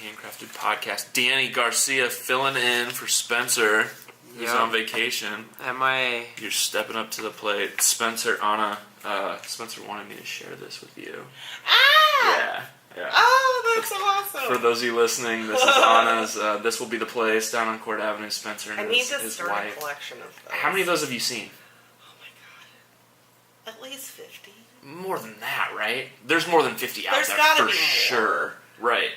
Handcrafted Podcast. Danny Garcia filling in for Spencer, who's on vacation. You're stepping up to the plate. Spencer wanted me to share this with you. Yeah. Oh, that's awesome. For those of you listening, this is Anna's. This will be the place down on Court Avenue. Spencer and his wife. I need to start a collection of those. How many of those have you seen? Oh my god. At least 50. More than that, right? There's more than 50 out there gotta for be sure. Right.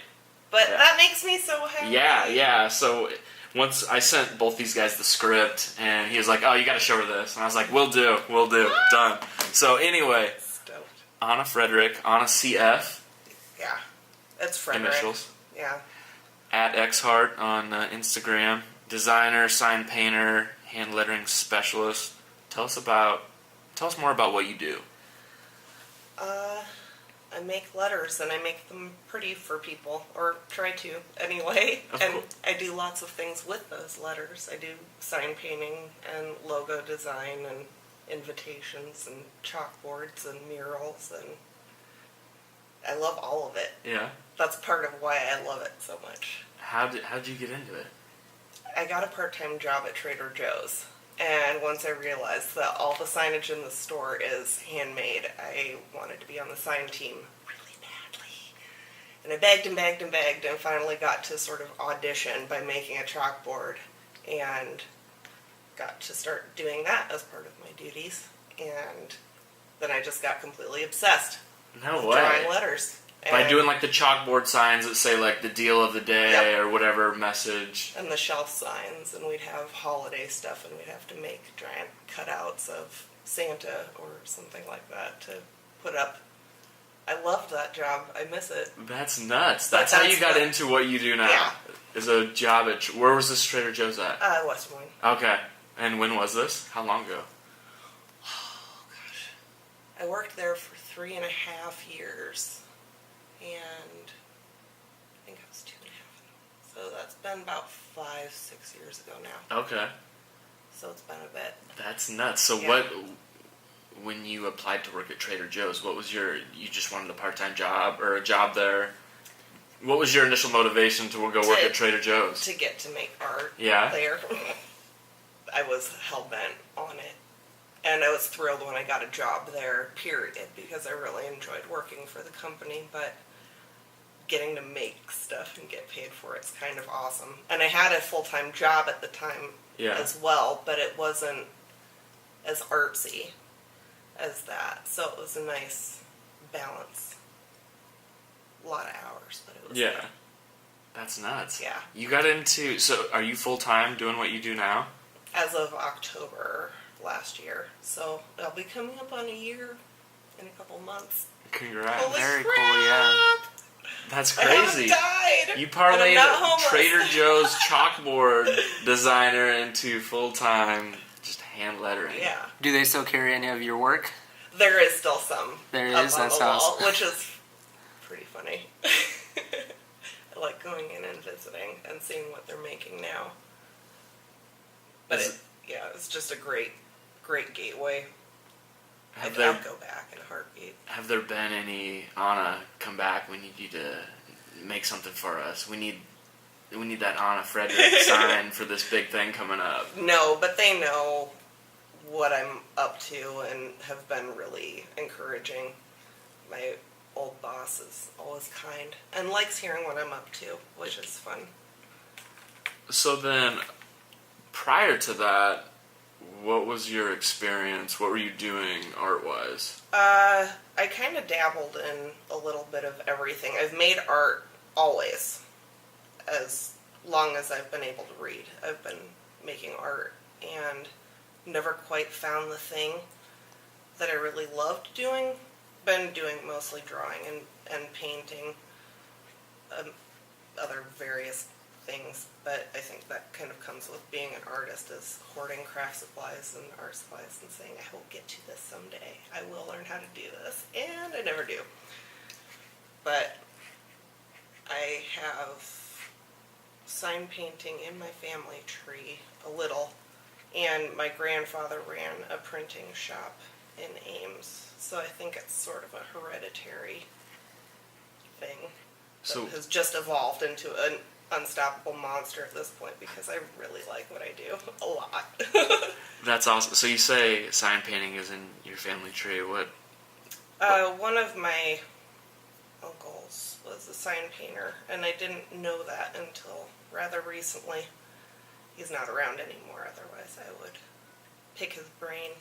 But that makes me so happy. Yeah. So once I sent both these guys the script, and he was like, "Oh, you got to show her this," and I was like, "We'll do, done." So anyway, stoked. Anna Frederick, Anna CF. Yeah, it's Frederick. Initials. Yeah. At Xheart on Instagram, designer, sign painter, hand lettering specialist. Tell us more about what you do. I make letters and I make them pretty for people, or try to anyway. I do lots of things with those letters. I do sign painting and logo design and invitations and chalkboards and murals, and I love all of it. Yeah. That's part of why I love it so much. How'd you get into it? I got a part-time job at Trader Joe's. And once I realized that all the signage in the store is handmade, I wanted to be on the sign team really badly. And I begged and finally got to sort of audition by making a chalkboard and got to start doing that as part of my duties. And then I just got completely obsessed with drawing letters. By doing like the chalkboard signs that say like the deal of the day or whatever message. And the shelf signs, and we'd have holiday stuff, and we'd have to make giant cutouts of Santa or something like that to put up. I loved that job. I miss it. That's nuts. That's how you got into what you do now. Yeah. Is a job at, where was this Trader Joe's at? West Des Moines. Okay. And when was this? How long ago? Oh, gosh. I worked there for 3.5 years. And I think I was 2.5. So that's been about 5-6 years ago now. Okay. So it's been a bit. That's nuts. So when you applied to work at Trader Joe's, what was you just wanted a part-time job or a job there? What was your initial motivation to go work at Trader Joe's? To get to make art there. I was hell-bent on it. And I was thrilled when I got a job there, period, because I really enjoyed working for the company, but getting to make stuff and get paid for it's kind of awesome. And I had a full-time job at the time as well, but it wasn't as artsy as that. So it was a nice balance. A lot of hours, but it was good. That's nuts. Yeah. You got into, so are you full-time doing what you do now? As of October last year. So I'll be coming up on a year in a couple months. Congrats. Holy Very crap. Cool, yeah. That's crazy. I died. You parlayed Trader Joe's chalkboard designer into full-time just hand lettering. Yeah. Do they still carry any of your work? There is still some. There is? That's awesome. Which is pretty funny. I like going in and visiting and seeing what they're making now. But it's just a great gateway. I'll go back in a heartbeat. Have there been any, Anna, come back, we need you to make something for us. We need that Anna Frederick sign for this big thing coming up. No, but they know what I'm up to and have been really encouraging. My old boss is always kind and likes hearing what I'm up to, which is fun. So then, prior to that, what was your experience? What were you doing art-wise? I kind of dabbled in a little bit of everything. I've made art always, as long as I've been able to read. I've been making art and never quite found the thing that I really loved doing. Been doing mostly drawing and painting, other various things, but I think that kind of comes with being an artist, is hoarding craft supplies and art supplies and saying, I will get to this someday. I will learn how to do this, and I never do. But I have sign painting in my family tree a little, and my grandfather ran a printing shop in Ames, so I think it's sort of a hereditary thing. that has just evolved into an unstoppable monster at this point because I really like what I do a lot. That's awesome. So you say sign painting is in your family tree. What? One of my uncles was a sign painter, and I didn't know that until rather recently. He's not around anymore, otherwise I would pick his brain.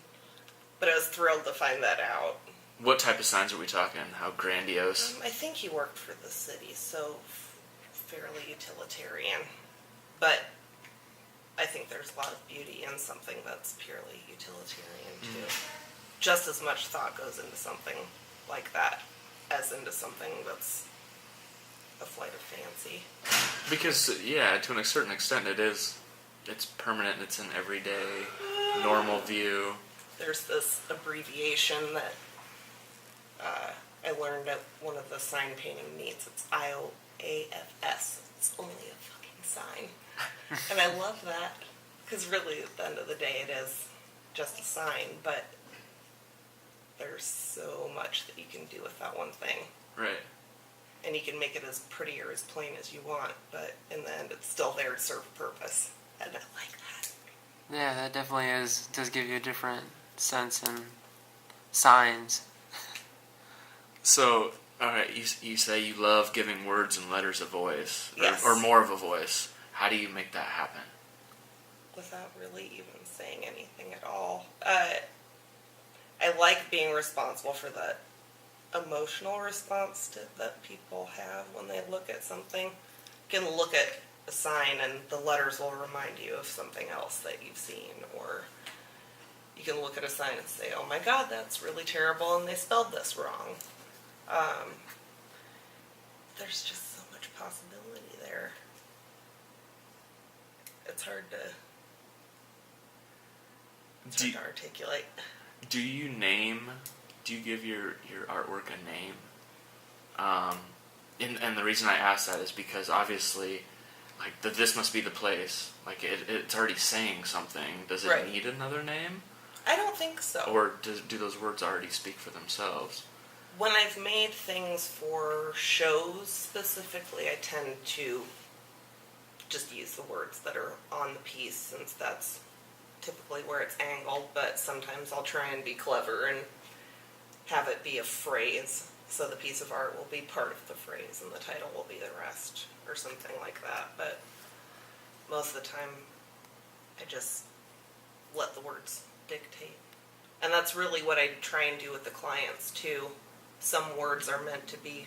But I was thrilled to find that out. What type of signs are we talking? How grandiose? I think he worked for the city, so fairly utilitarian. But I think there's a lot of beauty in something that's purely utilitarian, too. Just as much thought goes into something like that as into something that's a flight of fancy. Because, yeah, to a certain extent it's permanent, it's an everyday, normal view. There's this abbreviation that I learned at one of the sign painting meets. It's IOAFS. It's only a fucking sign. And I love that, because really at the end of the day it is just a sign, but there's so much that you can do with that one thing. Right. And you can make it as pretty or as plain as you want, but in the end it's still there to serve a purpose. And I like that. Yeah, that definitely does give you a different sense and signs. So, alright, you say you love giving words and letters a voice, or more of a voice. How do you make that happen? Without really even saying anything at all. I like being responsible for the emotional response that people have when they look at something. You can look at a sign and the letters will remind you of something else that you've seen, or you can look at a sign and say, oh my god, that's really terrible and they spelled this wrong. There's just so much possibility there. It's hard to articulate. Do you give your artwork a name? And the reason I ask that is because obviously, like, this must be the place. Like, it's already saying something. Does it need another name? I don't think so. Or do those words already speak for themselves? When I've made things for shows specifically, I tend to just use the words that are on the piece, since that's typically where it's angled, but sometimes I'll try and be clever and have it be a phrase, so the piece of art will be part of the phrase and the title will be the rest, or something like that. But most of the time, I just let the words dictate. And that's really what I try and do with the clients, too. Some words are meant to be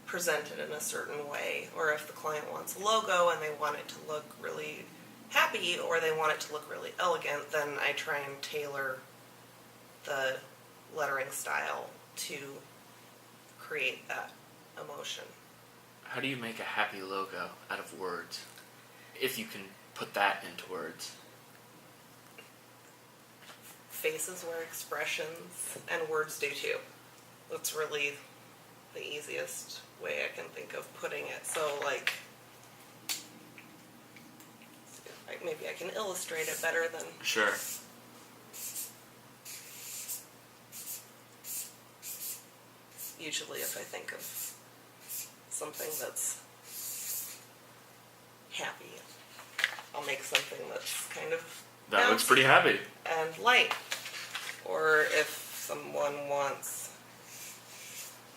presented in a certain way, or if the client wants a logo and they want it to look really happy or they want it to look really elegant, then I try and tailor the lettering style to create that emotion. How do you make a happy logo out of words, if you can put that into words? Faces wear expressions, and words do too. That's really the easiest way I can think of putting it. So, like, maybe I can illustrate it better than... Sure. Usually if I think of something that's happy, I'll make something that's kind of... That looks pretty happy. And light. Or if someone wants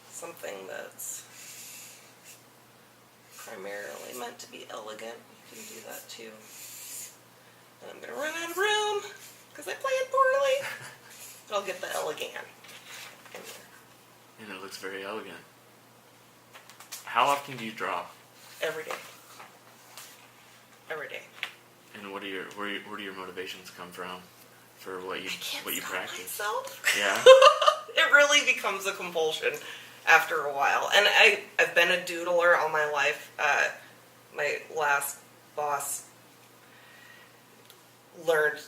something that's primarily meant to be elegant, you can do that too. And I'm going to run out of room because I planned poorly. I'll get the elegant in there. And it looks very elegant. How often do you draw? Every day. Every day. And where do your motivations come from for what you practice? Myself. Yeah. It really becomes a compulsion after a while. And I've been a doodler all my life. My last boss learned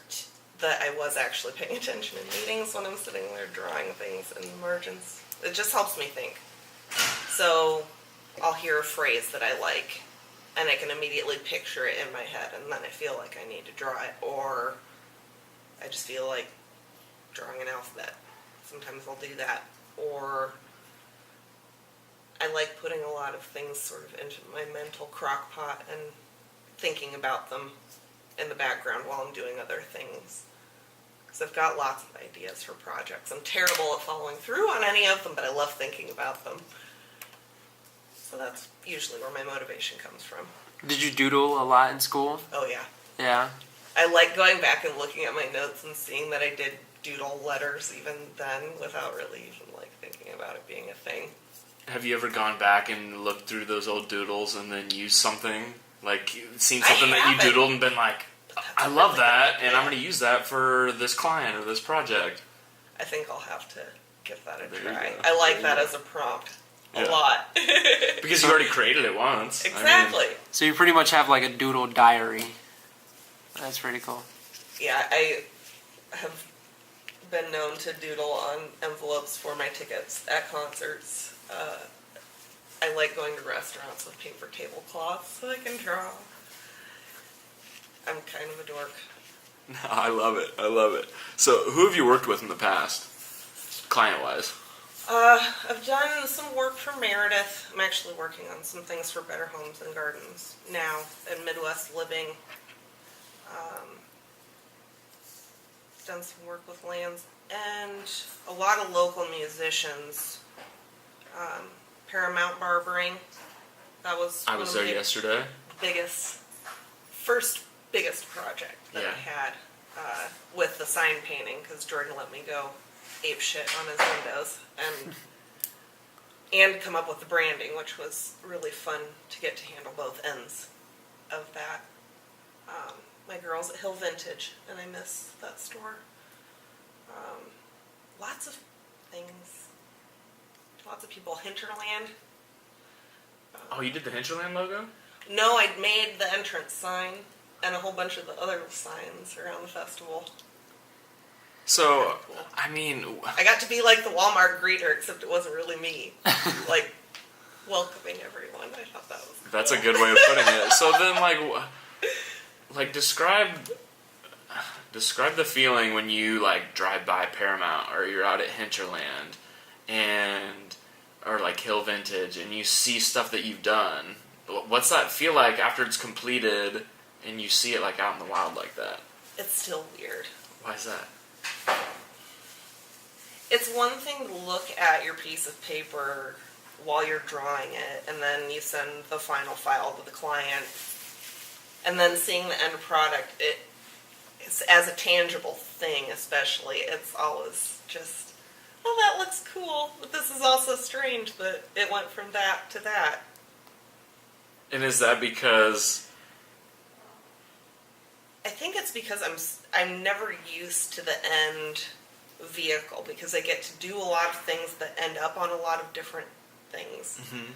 that I was actually paying attention in meetings when I'm sitting there drawing things in the margins. It just helps me think. So I'll hear a phrase that I like, and I can immediately picture it in my head, and then I feel like I need to draw it, or I just feel like drawing an alphabet. Sometimes I'll do that, or I like putting a lot of things sort of into my mental crock pot and thinking about them in the background while I'm doing other things. Because I've got lots of ideas for projects. I'm terrible at following through on any of them, but I love thinking about them. So that's usually where my motivation comes from. Did you doodle a lot in school? Oh, yeah. Yeah. I like going back and looking at my notes and seeing that I did doodle letters even then without really even like thinking about it being a thing. Have you ever gone back and looked through those old doodles and then used something? Like, seen something that you doodled and been like, I love that, and I'm going to use that for this client or this project? I think I'll have to give that a try. I like that as a prompt a lot. Because you already created it once. Exactly. So you pretty much have like a doodle diary. That's pretty cool. Yeah, I have been known to doodle on envelopes for my tickets at concerts. I like going to restaurants with paper tablecloths so I can draw. I'm kind of a dork. No, I love it. So, who have you worked with in the past, client-wise? I've done some work for Meredith. I'm actually working on some things for Better Homes and Gardens now in Midwest Living. Done some work with Lands and a lot of local musicians. Paramount Barbering. That was I was there yesterday. First biggest project that I had with the sign painting because Jordan let me go ape shit on his windows and come up with the branding, which was really fun to get to handle both ends of that. My girl's at Hill Vintage, and I miss that store. Lots of things. Lots of people. Hinterland. Oh, you did the Hinterland logo? No, I made the entrance sign and a whole bunch of the other signs around the festival. So, cool. I mean... I got to be like the Walmart greeter, except it wasn't really me. Like, welcoming everyone. I thought that was That's cool. A good way of putting it. So then, like describe the feeling when you, like, drive by Paramount or you're out at Hinterland or like Hill Vintage and you see stuff that you've done. What's that feel like after it's completed and you see it like out in the wild like that? It's still weird. Why is that? It's one thing to look at your piece of paper while you're drawing it and then you send the final file to the client and then seeing the end product, it's as a tangible thing especially, it's always just, oh, that looks cool, but this is also strange that it went from that to that. And is that because... I think it's because I'm never used to the end vehicle because I get to do a lot of things that end up on a lot of different things. Mm-hmm.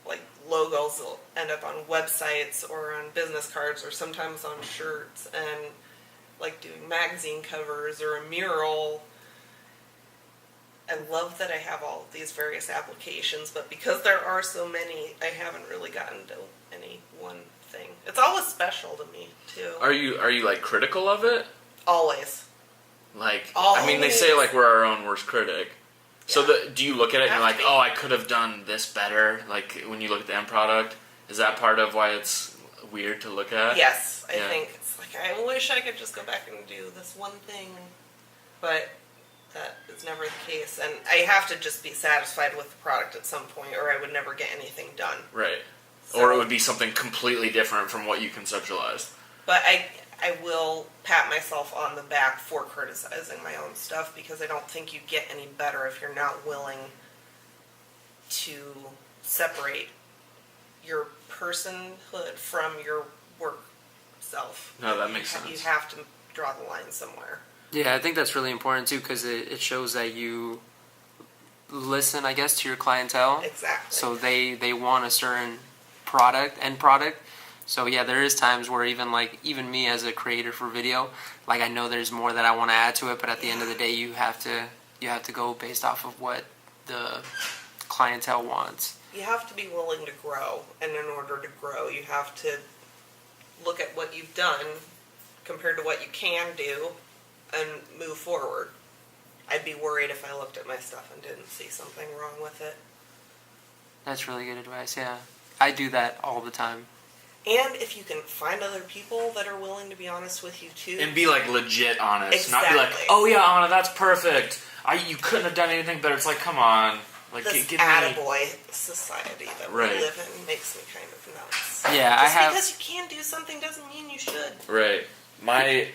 Like logos will end up on websites or on business cards or sometimes on shirts and like doing magazine covers or a mural. I love that I have all of these various applications, but because there are so many, I haven't really gotten to any one thing. It's always special to me, too. Are you like critical of it? Always. Like, always. I mean, they say like we're our own worst critic. So do you look at it and you're like, oh, I could have done this better? Like when you look at the end product, is that part of why it's weird to look at? Yes, I think it's like I wish I could just go back and do this one thing, but that is never the case. And I have to just be satisfied with the product at some point, or I would never get anything done. Right. So, or it would be something completely different from what you conceptualized. But I will pat myself on the back for criticizing my own stuff because I don't think you get any better if you're not willing to separate your personhood from your work self. No, that makes sense. You have to draw the line somewhere. Yeah, I think that's really important too because it shows that you listen, I guess, to your clientele. Exactly. So they want a certain end product. So yeah, there is times where even me as a creator for video, like I know there's more that I want to add to it, but at the end of the day, you have to go based off of what the clientele wants. You have to be willing to grow, and in order to grow, you have to look at what you've done compared to what you can do and move forward. I'd be worried if I looked at my stuff and didn't see something wrong with it. That's really good advice, yeah. I do that all the time. And if you can find other people that are willing to be honest with you too. And be like legit honest. Exactly. Not be like, oh yeah, Anna, that's perfect. You couldn't have done anything better. It's like, come on. Like, this give me... attaboy society that we live in makes me kind of nuts. Yeah, because you can do something doesn't mean you should. Right. My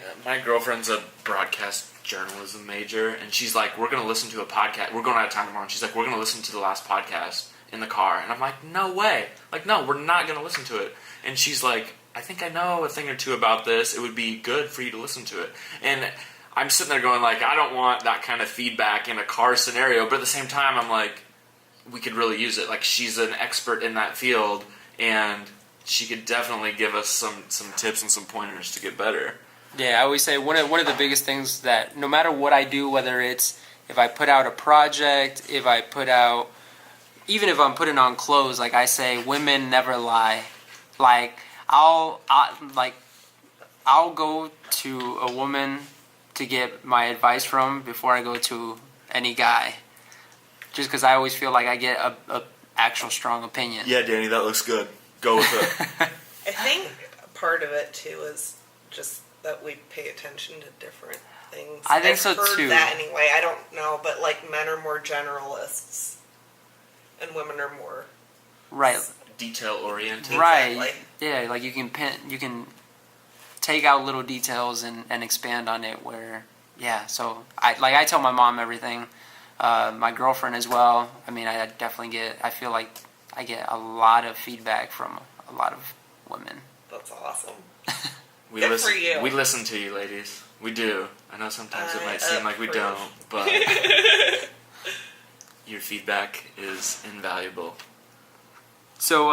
girlfriend's a broadcast journalism major, and she's like, we're going to listen to a podcast. We're going out of town tomorrow, and she's like, we're going to listen to the last podcast in the car. And I'm like, no way. Like, no, we're not going to listen to it. And she's like, I think I know a thing or two about this. It would be good for you to listen to it. And I'm sitting there going, like, I don't want that kind of feedback in a car scenario. But at the same time, I'm like, we could really use it. Like, she's an expert in that field, and she could definitely give us some tips and some pointers to get better. Yeah, I always say one of the biggest things that no matter what I do, whether it's if I put out a project, if I put out, even if I'm putting on clothes, like I say, women never lie. Like, I'll go to a woman to get my advice from before I go to any guy. Just because I always feel like I get a actual strong opinion. Yeah, Danny, that looks good. Go with it. I think part of it, too, is just that we pay attention to different things. I think so, too. I've heard that anyway. I don't know, but, like, men are more generalists, and women are more... Right. Detail-oriented. Right. Exactly. Yeah, like you can take out little details and expand on it where, yeah, so I tell my mom everything, my girlfriend as well. I mean, I feel like I get a lot of feedback from a lot of women. That's awesome. Good for you. We listen to you, ladies. We do. I know sometimes it might seem like we don't, but your feedback is invaluable. So,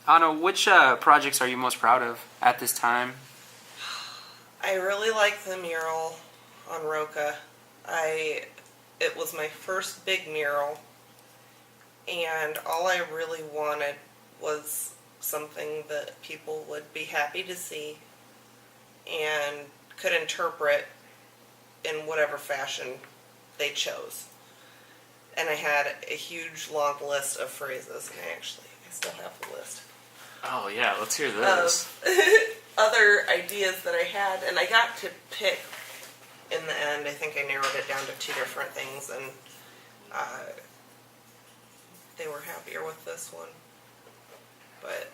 Anna, which projects are you most proud of at this time? I really like the mural on Roka. It was my first big mural, and all I really wanted was something that people would be happy to see and could interpret in whatever fashion they chose. And I had a huge long list of phrases, and I still have the list. Oh yeah, let's hear this. Other ideas that I had, and I got to pick in the end. I think I narrowed it down to 2 different things, and they were happier with this one. But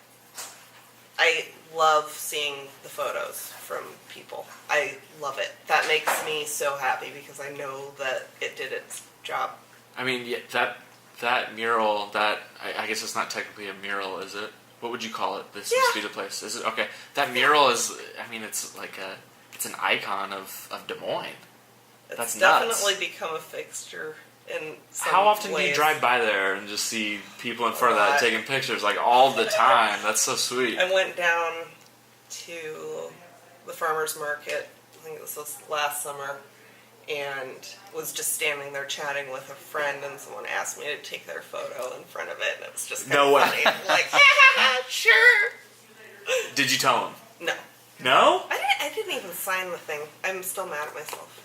I love seeing the photos from people. I love it. That makes me so happy because I know that it did its job. I mean, yeah, that mural, I guess it's not technically a mural, is it? What would you call it? This must be the place. Is it? Okay. That mural is, I mean, it's like it's an icon of Des Moines. That's nuts. Definitely become a fixture in some How often ways. do you drive by there and just see people in front of that taking pictures? Like all the time. That's so sweet. I went down to the farmer's market, I think this was last summer, and was just standing there chatting with a friend, and someone asked me to take their photo in front of it, and it was just kind of funny. I'm like, yeah, sure. Did you tell him? No. No? I didn't even sign the thing. I'm still mad at myself.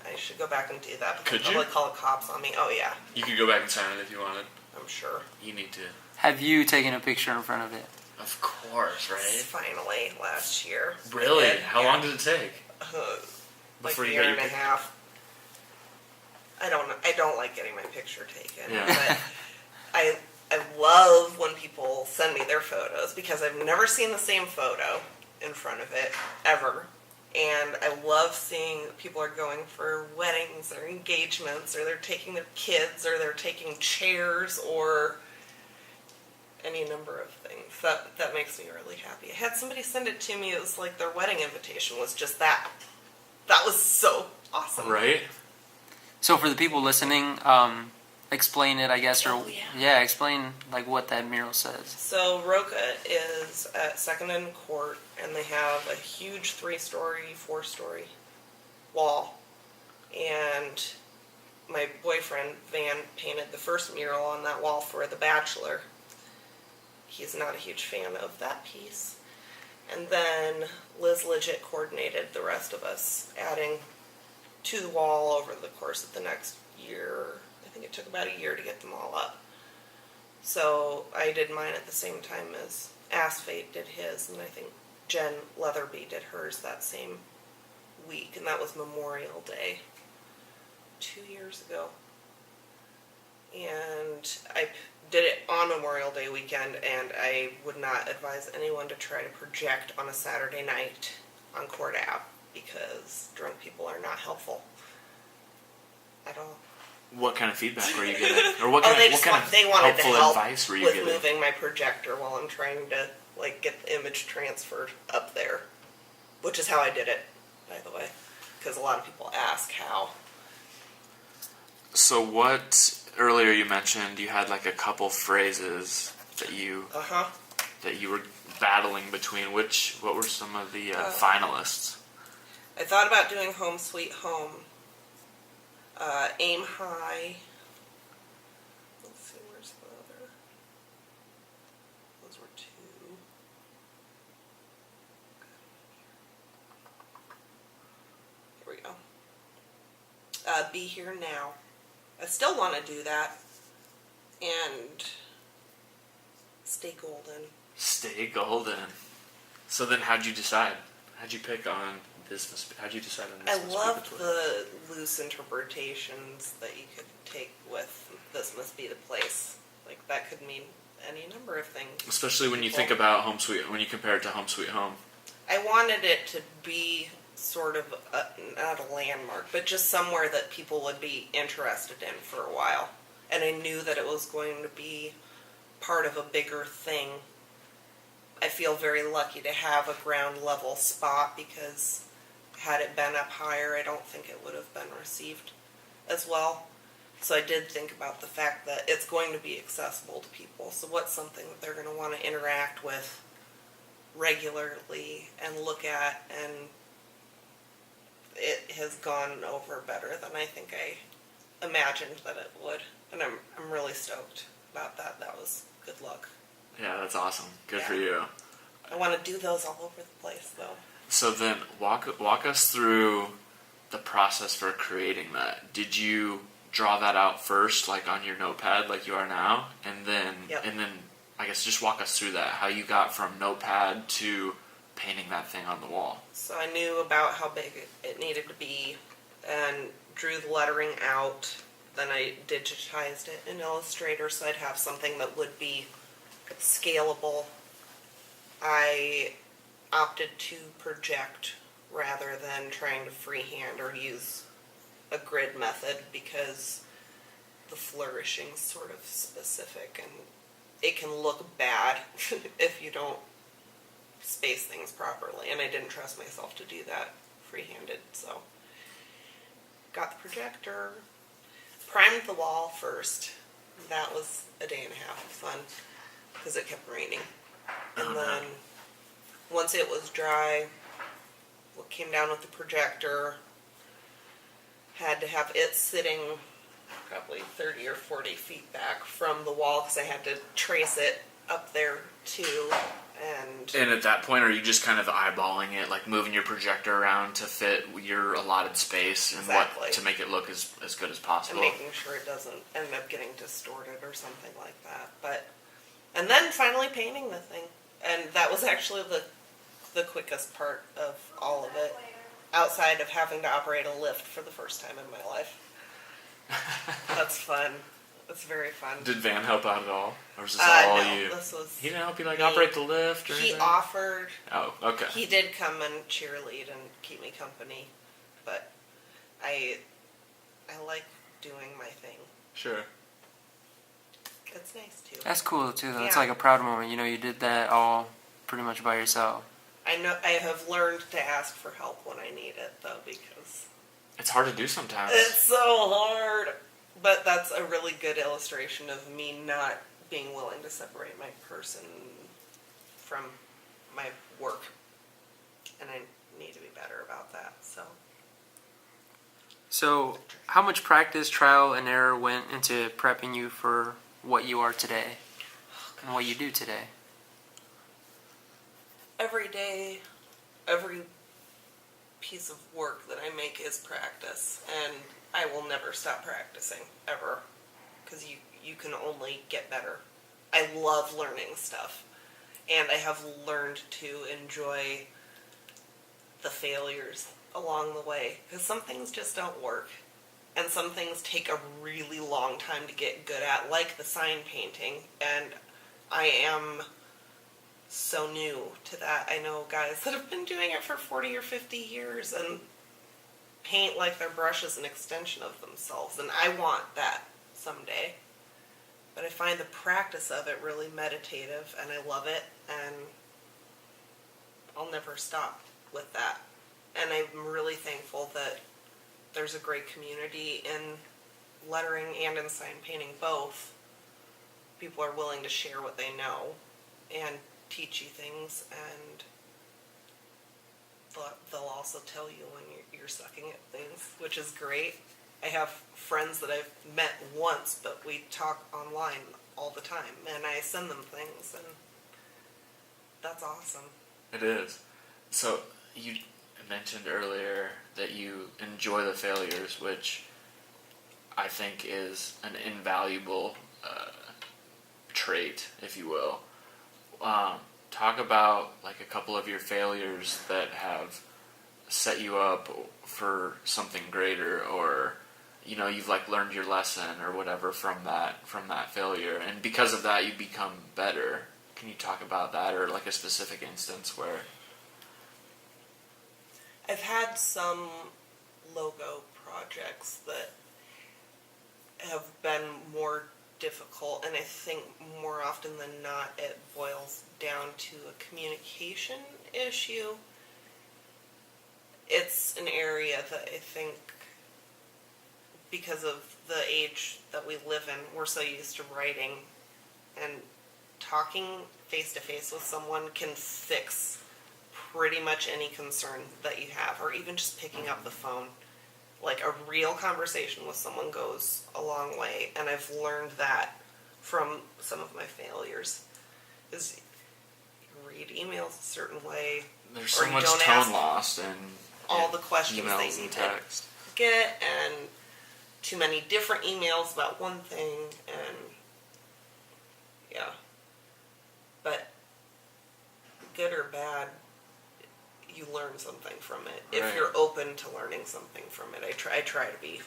I should go back and do that. But Could they'll you? probably call the cops on me. Oh, yeah. You could go back and sign it if you wanted. I'm sure. You need to. Have you taken a picture in front of it? Of course, right? Finally, last year. Really? And, How long did it take? Like Before a you year got and your a half. I don't like getting my picture taken. Yeah. But I love when people send me their photos because I've never seen the same photo in front of it, ever. And I love seeing that people are going for weddings or engagements, or they're taking their kids, or they're taking chairs, or any number of things. That makes me really happy. I had somebody send it to me. It was like their wedding invitation was just that. That was so awesome. Right? So for the people listening, explain it, I guess, or Oh, yeah. Explain like what that mural says. So Roka is at 2nd and Court, and they have a huge 3-story, 4-story wall. And my boyfriend, Van, painted the first mural on that wall for The Bachelor. He's not a huge fan of that piece. And then Liz legit coordinated the rest of us, adding to the wall over the course of the next year. I think it took about a year to get them all up. So I did mine at the same time as Asfate did his, and I think Jen Leatherby did hers that same week, and that was Memorial Day 2 years ago. And I did it on Memorial Day weekend, and I would not advise anyone to try to project on a Saturday night on Court Ave, because drunk people are not helpful at all. What kind of feedback were you getting? Or what kind they of wanted to help advice were you with getting? moving my projector while I'm trying to get the image transferred up there, which is how I did it, by the way, because a lot of people ask how. So what? Earlier you mentioned you had like a couple phrases that you were battling between. What were some of the finalists? I thought about doing Home Sweet Home. Aim High. Let's see, where's the other? Those were two. Here we go. Be Here Now. I still want to do that. And Stay Golden. Stay Golden. So then how'd you decide? How'd you pick on this? How'd you decide on this? I loved the loose interpretations that you could take with This Must Be the Place. Like, that could mean any number of things. Especially when you think about when you compare it to Home Sweet Home. I wanted it to be sort of, not a landmark, but just somewhere that people would be interested in for a while. And I knew that it was going to be part of a bigger thing. I feel very lucky to have a ground level spot, because had it been up higher, I don't think it would have been received as well. So I did think about the fact that it's going to be accessible to people. So what's something that they're going to want to interact with regularly and look at, and it has gone over better than I think I imagined that it would. And I'm really stoked about that. That was good luck. Yeah, that's awesome. Good for you. I want to do those all over the place, though. So then, walk us through the process for creating that. Did you draw that out first, like on your notepad, like you are now, and then I guess just walk us through that. How you got from notepad to painting that thing on the wall. So I knew about how big it needed to be, and drew the lettering out. Then I digitized it in Illustrator, so I'd have something that would be scalable. I opted to project rather than trying to freehand or use a grid method, because the flourishing's sort of specific, and it can look bad if you don't space things properly, and I didn't trust myself to do that free-handed, so got the projector, primed the wall first. That was a day and a half of fun, because it kept raining. And then once it was dry, what came down with the projector, had to have it sitting probably 30 or 40 feet back from the wall, because I had to trace it up there too. And at that point, are you just kind of eyeballing it, like moving your projector around to fit your allotted space and exactly. to make it look as good as possible? And making sure it doesn't end up getting distorted or something like that. And then finally painting the thing. And that was actually the quickest part of all of it, outside of having to operate a lift for the first time in my life. That's fun. It's very fun. Did Van help out at all? Or was this all no, you? This was he didn't help you operate the lift or anything? He offered. Oh, okay. He did come and cheerlead and keep me company, but I like doing my thing. Sure. It's nice too. That's cool too. That's Yeah. like a proud moment. You know, you did that all pretty much by yourself. I know. I have learned to ask for help when I need it, though, because it's hard to do sometimes. It's so hard. But that's a really good illustration of me not being willing to separate my person from my work. And I need to be better about that, So, how much practice, trial, and error went into prepping you for what you are today and what you do today? Every day, every piece of work that I make is practice, and I will never stop practicing, ever, because you can only get better I love learning stuff. And I have learned to enjoy the failures along the way. Because some things just don't work. And some things take a really long time to get good at, like the sign painting. And I am so new to that. I know guys that have been doing it for 40 or 50 years and paint like their brush is an extension of themselves. And I want that someday. But I find the practice of it really meditative, and I love it, and I'll never stop with that. And I'm really thankful that there's a great community in lettering and in sign painting both. People are willing to share what they know and teach you things, and they'll also tell you when you're sucking at things, which is great. I have friends that I've met once, but we talk online all the time, and I send them things, and that's awesome. It is. So you mentioned earlier that you enjoy the failures, which I think is an invaluable trait, if you will. Talk about like a couple of your failures that have set you up for something greater, or you've like learned your lesson or whatever from that failure, and because of that you become better. Can you talk about that, or like a specific instance where? I've had some logo projects that have been more difficult, and I think more often than not it boils down to a communication issue. It's an area that I think, because of the age that we live in, we're so used to writing, and talking face to face with someone can fix pretty much any concern that you have, or even just picking up the phone. Like a real conversation with someone goes a long way, and I've learned that from some of my failures. Is you read emails a certain way, there's so much tone lost and all the questions they need to get, and too many different emails about one thing, and yeah. But good or bad, you learn something from it. Right. If you're open to learning something from it, I try to be.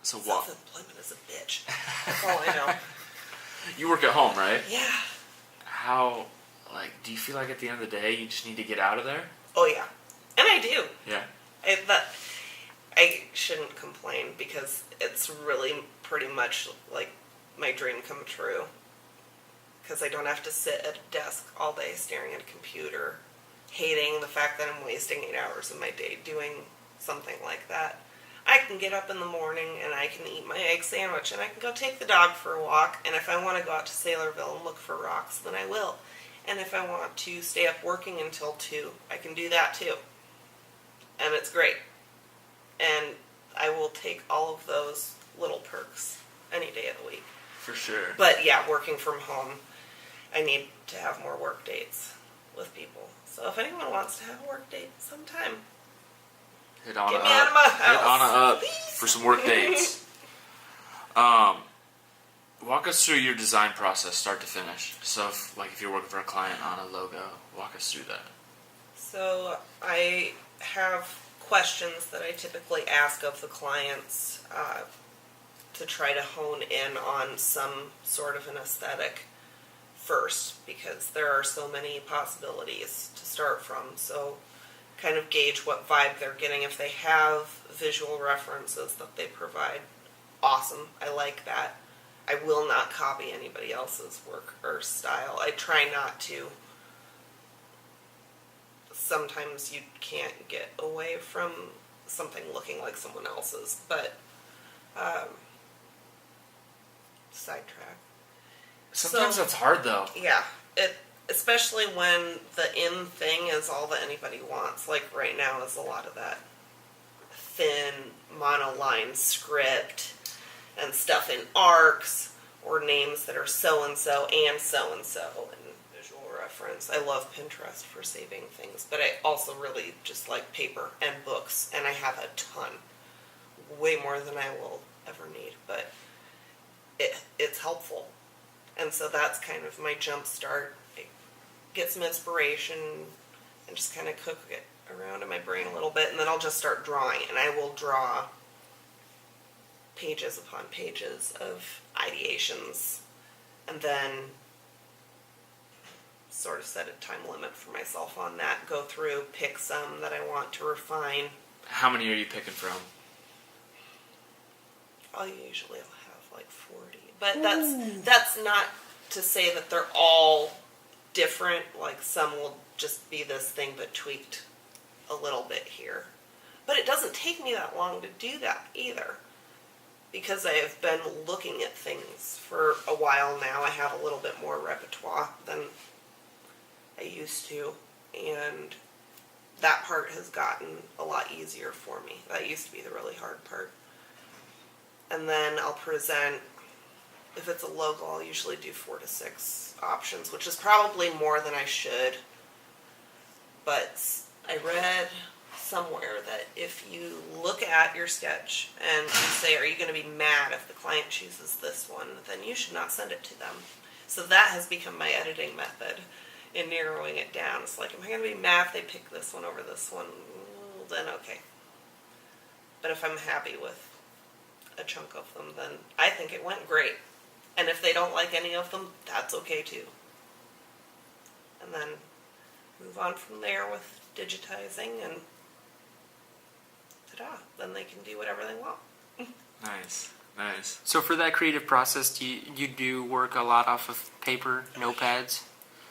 So what? Self-employment is a bitch. That's all I know. You work at home, right? Yeah. How, do you feel like at the end of the day you just need to get out of there? Oh yeah, and I do. Yeah. I shouldn't complain, because it's really pretty much like my dream come true. Because I don't have to sit at a desk all day staring at a computer, hating the fact that I'm wasting 8 hours of my day doing something like that. I can get up in the morning and I can eat my egg sandwich and I can go take the dog for a walk, and if I want to go out to Saylorville and look for rocks, then I will. And if I want to stay up working until 2, I can do that too. And it's great. And I will take all of those little perks any day of the week. For sure. But yeah, working from home, I need to have more work dates with people. So if anyone wants to have a work date sometime, get me out of my house. Hit Anna up for some work dates. Walk us through your design process, start to finish. So if you're working for a client on a logo, walk us through that. So I have questions that I typically ask of the clients to try to hone in on some sort of an aesthetic first, because there are so many possibilities to start from. So kind of gauge what vibe they're getting. If they have visual references that they provide, awesome. I like that. I will not copy anybody else's work or style. I try not to. Sometimes you can't get away from something looking like someone else's, but sidetrack. Sometimes that's hard though. Yeah, especially when the in thing is all that anybody wants. Like right now is a lot of that thin monoline script and stuff in arcs or names that are so-and-so and so-and-so and visual reference. I love Pinterest for saving things, but I also really just like paper and books, and I have a ton. Way more than I will ever need, but it's helpful. And so that's kind of my jump start. I get some inspiration and just kind of cook it around in my brain a little bit, and then I'll just start drawing, and I will draw pages upon pages of ideations, and then sort of set a time limit for myself on that, go through, pick some that I want to refine. How many are you picking from? I'll usually have like 40, but that's not to say that they're all different. Like some will just be this thing but tweaked a little bit here. But it doesn't take me that long to do that either, because I have been looking at things for a while now. I have a little bit more repertoire than I used to, and that part has gotten a lot easier for me. That used to be the really hard part. And then I'll present, if it's a logo, I'll usually do 4 to 6 options, which is probably more than I should. But I read somewhere that if you look at your sketch and you say, are you going to be mad if the client chooses this one, then you should not send it to them. So that has become my editing method in narrowing it down. It's like, am I going to be mad if they pick this one over this one? Well, then okay. But if I'm happy with a chunk of them, then I think it went great. And if they don't like any of them, that's okay too. And then move on from there with digitizing, and ta-da, then they can do whatever they want. Nice. So for that creative process, you do work a lot off of paper, notepads?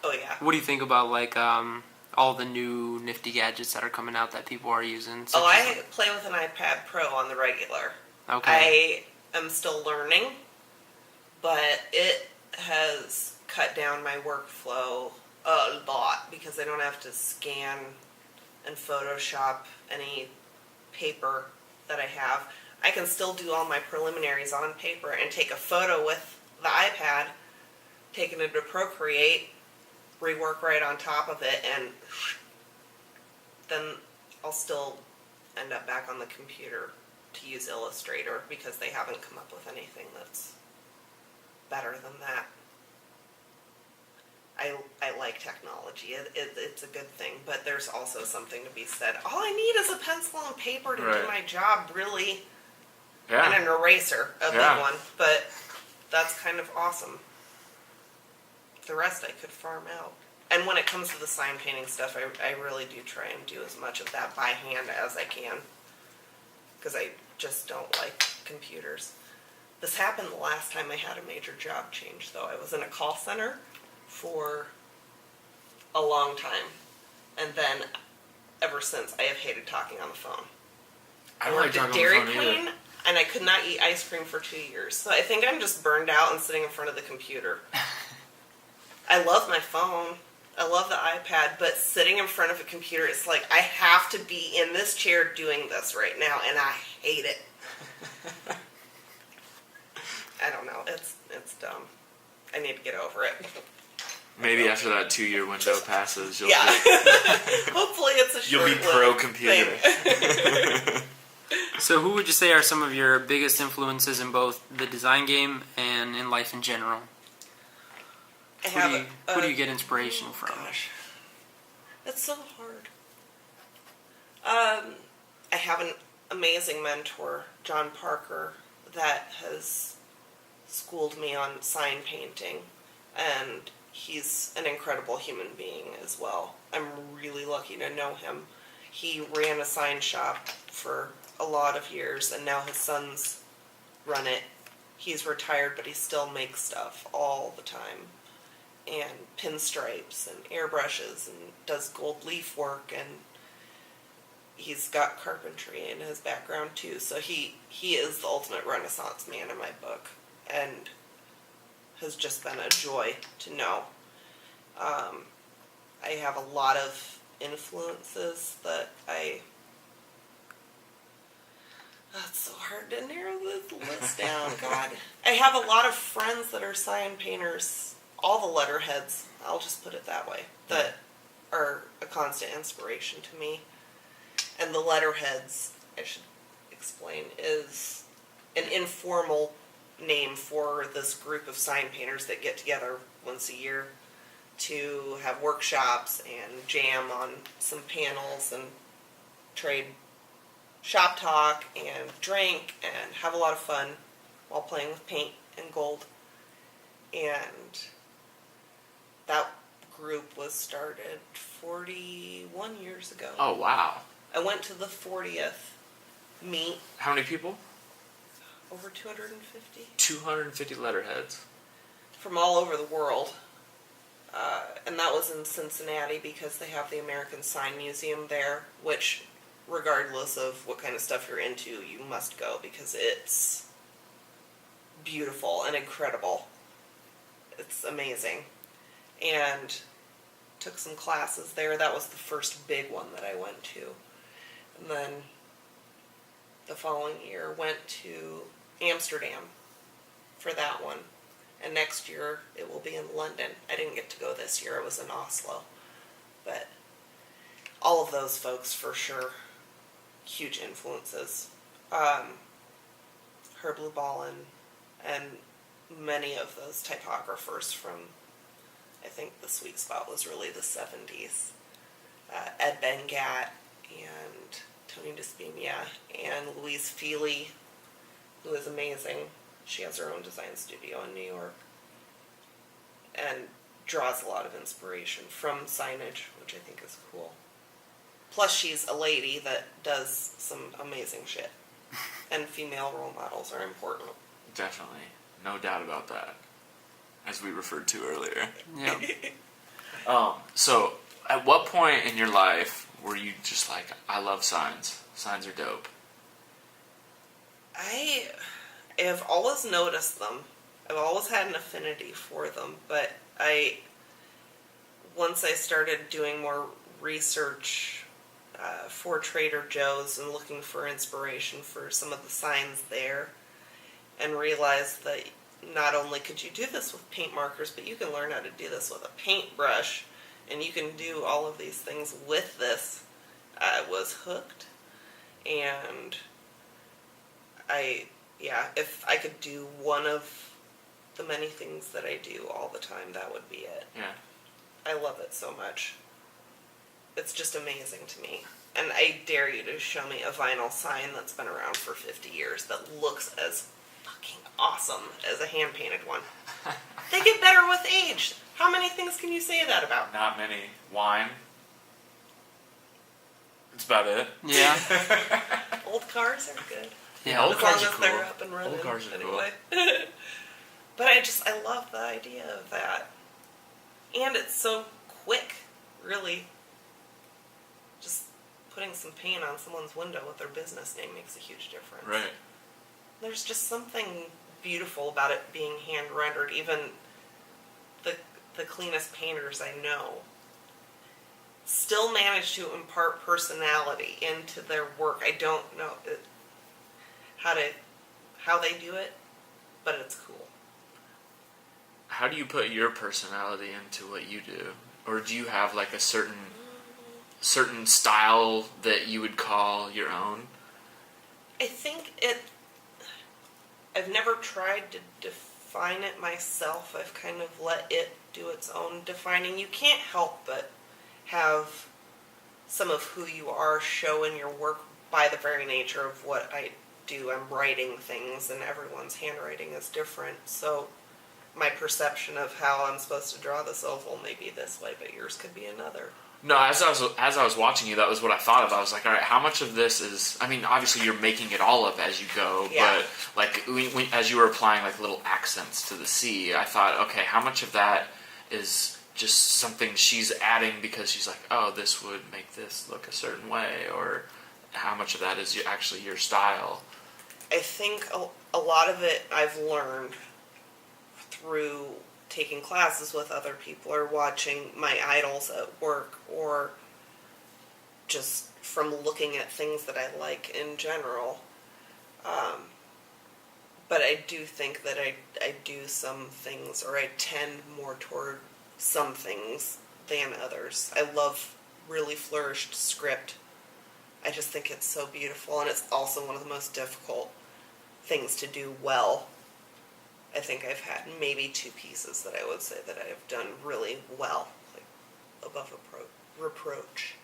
Oh yeah. What do you think about like all the new nifty gadgets that are coming out that people are using? I play with an iPad Pro on the regular. Okay. I am still learning, but it has cut down my workflow a lot because I don't have to scan and Photoshop any paper that I have. I can still do all my preliminaries on paper and take a photo with the iPad, take it into Procreate, rework right on top of it, and then I'll still end up back on the computer to use Illustrator because they haven't come up with anything that's better than that. I like technology. It's a good thing, but there's also something to be said. All I need is a pencil and paper to do my job, really, and an eraser, a big one, but that's kind of awesome. The rest I could farm out. And when it comes to the sign painting stuff, I really do try and do as much of that by hand as I can, because I just don't like computers. This happened the last time I had a major job change, though. I was in a call center for a long time, and then ever since I have hated talking on the phone. I worked at Dairy Queen, and I could not eat ice cream for 2 years, so I think I'm just burned out and sitting in front of the computer. I love my phone, I love the iPad, but sitting in front of a computer, it's like I have to be in this chair doing this right now, and I hate it. I don't know, it's dumb. I need to get over it. Maybe after that 2-year window passes, you'll be hopefully it's a short you'll be pro computer. So who would you say are some of your biggest influences in both the design game and in life in general? Who do you get inspiration from? Gosh, that's so hard. I have an amazing mentor, John Parker, that has schooled me on sign painting, and he's an incredible human being as well. I'm really lucky to know him. He ran a sign shop for a lot of years, and now his sons run it. He's retired, but he still makes stuff all the time, and pinstripes and airbrushes, and does gold leaf work, and he's got carpentry in his background too. So he is the ultimate Renaissance man in my book, and has just been a joy to know. I have a lot of influences that that's so hard to narrow this list down, God. I have a lot of friends that are sign painters, all the letterheads, I'll just put it that way, that are a constant inspiration to me. And the letterheads, I should explain, is an informal name for this group of sign painters that get together once a year to have workshops and jam on some panels and trade shop talk and drink and have a lot of fun while playing with paint and gold. And that group was started 41 years ago. Oh, wow. I went to the 40th meet. How many people? Over 250. 250 letterheads. From all over the world. And that was in Cincinnati because they have the American Sign Museum there, which, regardless of what kind of stuff you're into, you must go because it's beautiful and incredible. It's amazing. And took some classes there. That was the first big one that I went to. And then the following year went to Amsterdam for that one. And next year it will be in London. I didn't get to go this year. It was in Oslo. But all of those folks for sure, huge influences. Herb Lubalin and many of those typographers from, I think the sweet spot was really the 70s. Ed Bengat and Tony Despina and Louise Feely, who is amazing. She has her own design studio in New York and draws a lot of inspiration from signage, which I think is cool. Plus, she's a lady that does some amazing shit. And female role models are important. Definitely. No doubt about that. As we referred to earlier. Yeah. So, at what point in your life were you just like, I love signs. Signs are dope? I have always noticed them. I've always had an affinity for them, but once I started doing more research for Trader Joe's and looking for inspiration for some of the signs there, and realized that not only could you do this with paint markers, but you can learn how to do this with a paintbrush, and you can do all of these things with this. I was hooked, and if I could do one of the many things that I do all the time, that would be it. Yeah. I love it so much. It's just amazing to me. And I dare you to show me a vinyl sign that's been around for 50 years that looks as fucking awesome as a hand-painted one. They get better with age. How many things can you say that about? Not many. Wine. That's about it. Yeah. Old cars are good. Yeah, old cars are as cool. they're up and running. Old cars are anyway. Cool. But I love the idea of that. And it's so quick, really. Just putting some paint on someone's window with their business name makes a huge difference. Right. There's just something beautiful about it being hand rendered. Even the cleanest painters I know still manage to impart personality into their work. I don't know how they do it, but it's cool. How do you put your personality into what you do? Or do you have like a certain style that you would call your own? I think I've never tried to define it myself. I've kind of let it do its own defining. You can't help but have some of who you are show in your work by the very nature of what I do. I'm writing things and everyone's handwriting is different. So my perception of how I'm supposed to draw this oval may be this way, but yours could be another. No, as I was watching you, that was what I thought of. I was like, all right, how much of this is... I mean, obviously you're making it all up as you go, yeah. But like as you were applying like little accents to the sea, I thought, okay, how much of that is just something she's adding because she's like, oh, this would make this look a certain way, or how much of that is actually your style? I think a lot of it I've learned through taking classes with other people or watching my idols at work or just from looking at things that I like in general. But I do think that I do some things, or I tend more toward some things than others. I love really flourished script. I just think it's so beautiful, and it's also one of the most difficult things to do well. I think I've had maybe 2 pieces that I would say that I have done really well, like above reproach.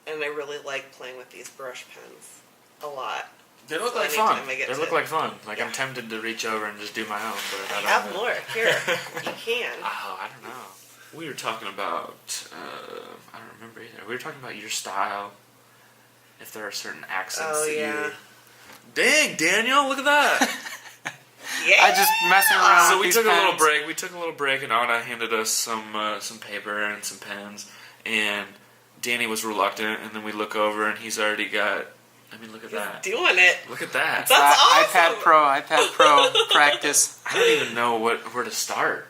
And I really like playing with these brush pens a lot. They look like fun. Like, yeah. I'm tempted to reach over and just do my own, but I don't have more. Here, you can. Oh, I don't know. We were talking about, I don't remember either. We were talking about your style. If there are certain accents that you... Dang, Daniel, look at that. Yeah. I just messing around. So we took pens. A little break. We took a little break, and Anna handed us some paper and some pens, and Danny was reluctant. And then we look over, and he's already got. I mean, look at that. He's doing it. Look at that. That's awesome. iPad Pro practice. I don't even know where to start.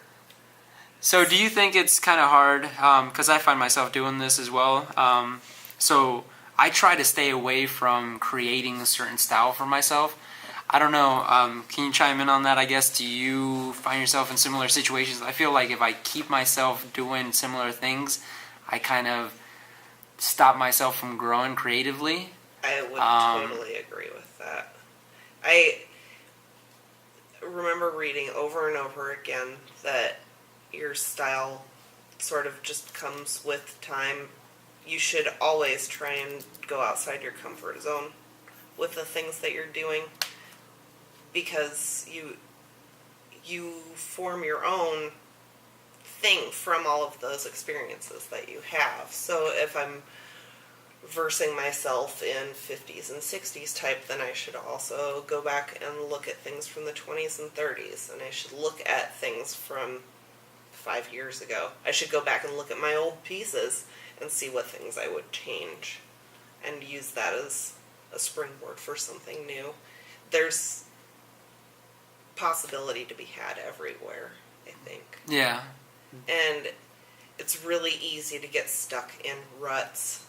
So, do you think it's kind of hard? Because I find myself doing this as well. So, I try to stay away from creating a certain style for myself. I don't know. Can you chime in on that, I guess? Do you find yourself in similar situations? I feel like if I keep myself doing similar things, I kind of stop myself from growing creatively. I would totally agree with that. I remember reading over and over again that your style sort of just comes with time. You should always try and go outside your comfort zone with the things that you're doing, because you form your own thing from all of those experiences that you have. So if I'm versing myself in 50s and 60s type, then I should also go back and look at things from the 20s and 30s, and I should look at things from 5 years ago. I should go back and look at my old pieces and see what things I would change and use that as a springboard for something new. There's possibility to be had everywhere, I think. Yeah. And it's really easy to get stuck in ruts.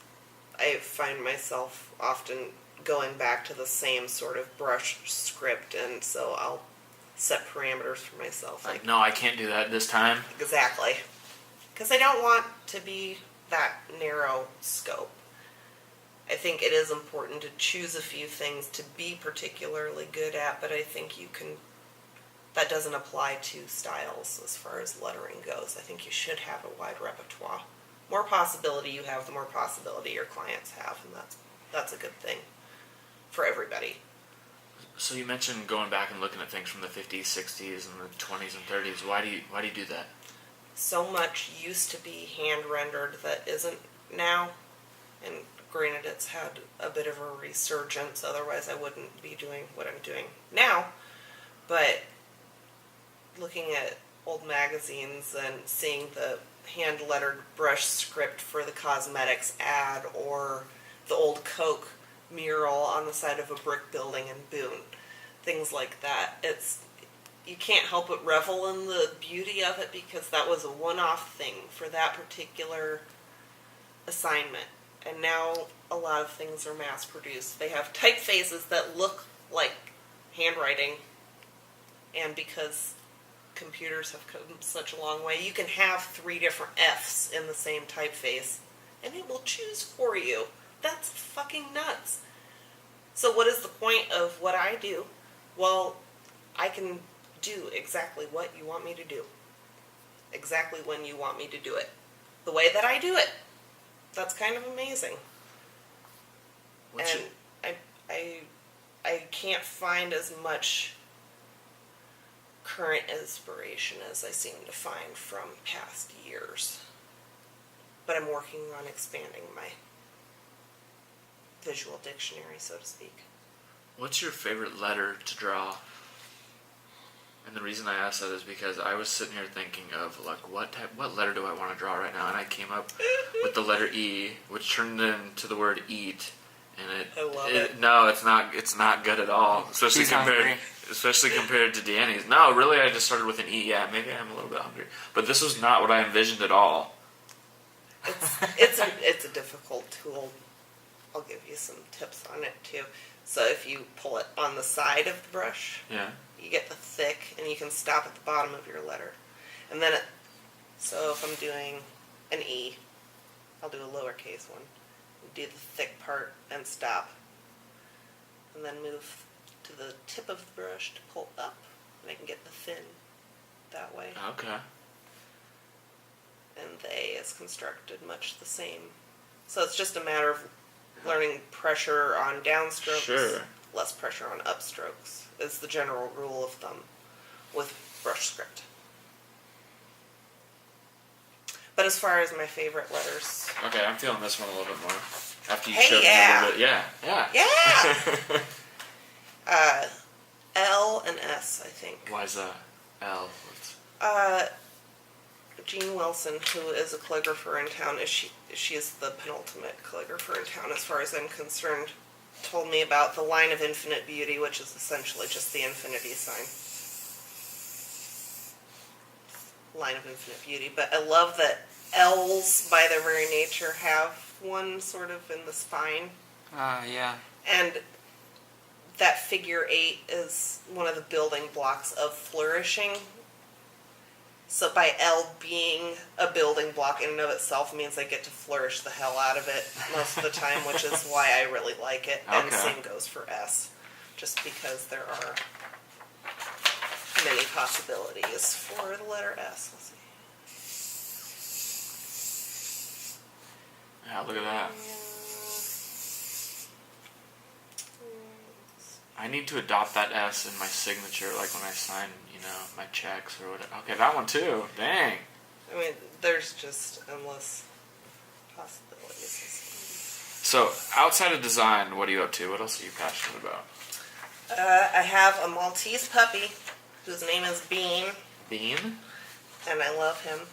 I find myself often going back to the same sort of brush script, and so I'll set parameters for myself. Like, no, I can't do that this time. Exactly. Because I don't want to be that narrow scope. I think it is important to choose a few things to be particularly good at, but I think you can... That doesn't apply to styles as far as lettering goes. I think you should have a wide repertoire. More possibility you have, the more possibility your clients have, and that's a good thing for everybody. So you mentioned going back and looking at things from the 50s, 60s, and the 20s and 30s. Why do you do that? So much used to be hand rendered that isn't now, and granted it's had a bit of a resurgence, otherwise I wouldn't be doing what I'm doing now. But looking at old magazines and seeing the hand-lettered brush script for the cosmetics ad, or the old Coke mural on the side of a brick building in Boone, things like that. You can't help but revel in the beauty of it, because that was a one-off thing for that particular assignment. And now a lot of things are mass-produced. They have typefaces that look like handwriting, and because computers have come such a long way, you can have 3 different F's in the same typeface, and it will choose for you. That's fucking nuts. So what is the point of what I do? Well, I can do exactly what you want me to do. Exactly when you want me to do it. The way that I do it. That's kind of amazing. I can't find as much current inspiration as I seem to find from past years. But I'm working on expanding my visual dictionary, so to speak. What's your favorite letter to draw? And the reason I asked that is because I was sitting here thinking of, like, what letter do I want to draw right now? And I came up with the letter E, which turned into the word eat. And I love it. No, it's not good at all. Especially compared to Danny's. No, really, I just started with an E. Yeah, maybe I'm a little bit hungry. But this was not what I envisioned at all. It's a difficult tool. I'll give you some tips on it too. So if you pull it on the side of the brush, yeah, you get the thick, and you can stop at the bottom of your letter. And then so if I'm doing an E, I'll do a lowercase one. Do the thick part and stop. and then move to the tip of the brush to pull up, and I can get the thin that way. Okay. And the A is constructed much the same. So it's just a matter of learning pressure on downstrokes, sure. less pressure on upstrokes, is the general rule of thumb with brush script. But as far as my favorite letters... Okay, I'm feeling this one a little bit more. After you hey, showed me a little bit. Yeah. L and S, I think. Why is that? L? Jean Wilson, who is a calligrapher in town, she is the penultimate calligrapher in town as far as I'm concerned, told me about the line of infinite beauty, which is essentially just the infinity sign. Line of infinite beauty. But I love that L's, by their very nature, have one sort of in the spine. Yeah. And that figure 8 is one of the building blocks of flourishing. So by L being a building block in and of itself means I get to flourish the hell out of it most of the time, which is why I really like it. Okay. And same goes for S, just because there are many possibilities for the letter S. Let's see. Yeah, look at that. I need to adopt that S in my signature, like when I sign, my checks or whatever. Okay, that one too. Dang. I mean, there's just endless possibilities. So, outside of design, what are you up to? What else are you passionate about? I have a Maltese puppy whose name is Bean. Bean? And I love him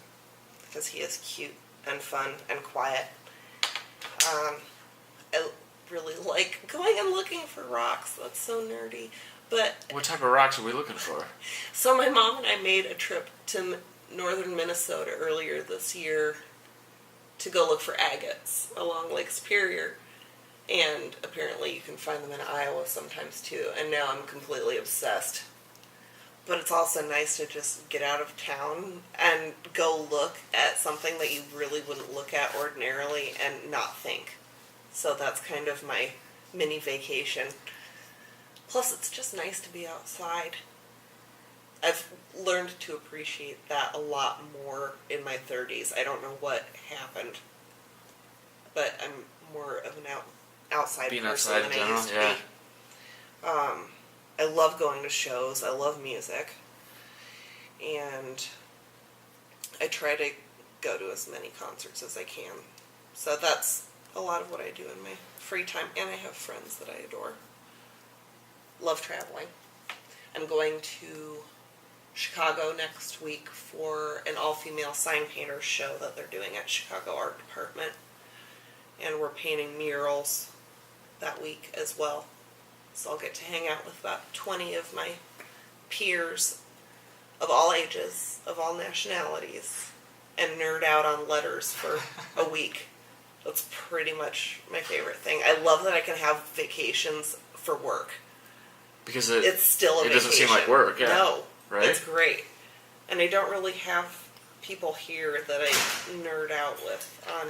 because he is cute and fun and quiet. I really like going and looking for rocks. That's so nerdy. But what type of rocks are we looking for? So my mom and I made a trip to northern Minnesota earlier this year to go look for agates along Lake Superior. And apparently you can find them in Iowa sometimes too. And now I'm completely obsessed. But it's also nice to just get out of town and go look at something that you really wouldn't look at ordinarily and not think. So that's kind of my mini vacation. Plus, it's just nice to be outside. I've learned to appreciate that a lot more in my 30s. I don't know what happened, but I'm more of an outside being person outside than in I used to general, be. I love going to shows. I love music. And I try to go to as many concerts as I can. So that's a lot of what I do in my free time. And I have friends that I adore. Love traveling. I'm going to Chicago next week for an all-female sign painters show that they're doing at Chicago Art Department. And we're painting murals that week as well. So I'll get to hang out with about 20 of my peers of all ages, of all nationalities, and nerd out on letters for a week. That's pretty much my favorite thing. I love that I can have vacations for work. Because it's still a vacation. It doesn't seem like work, yeah. No, right? It's great. And I don't really have people here that I nerd out with on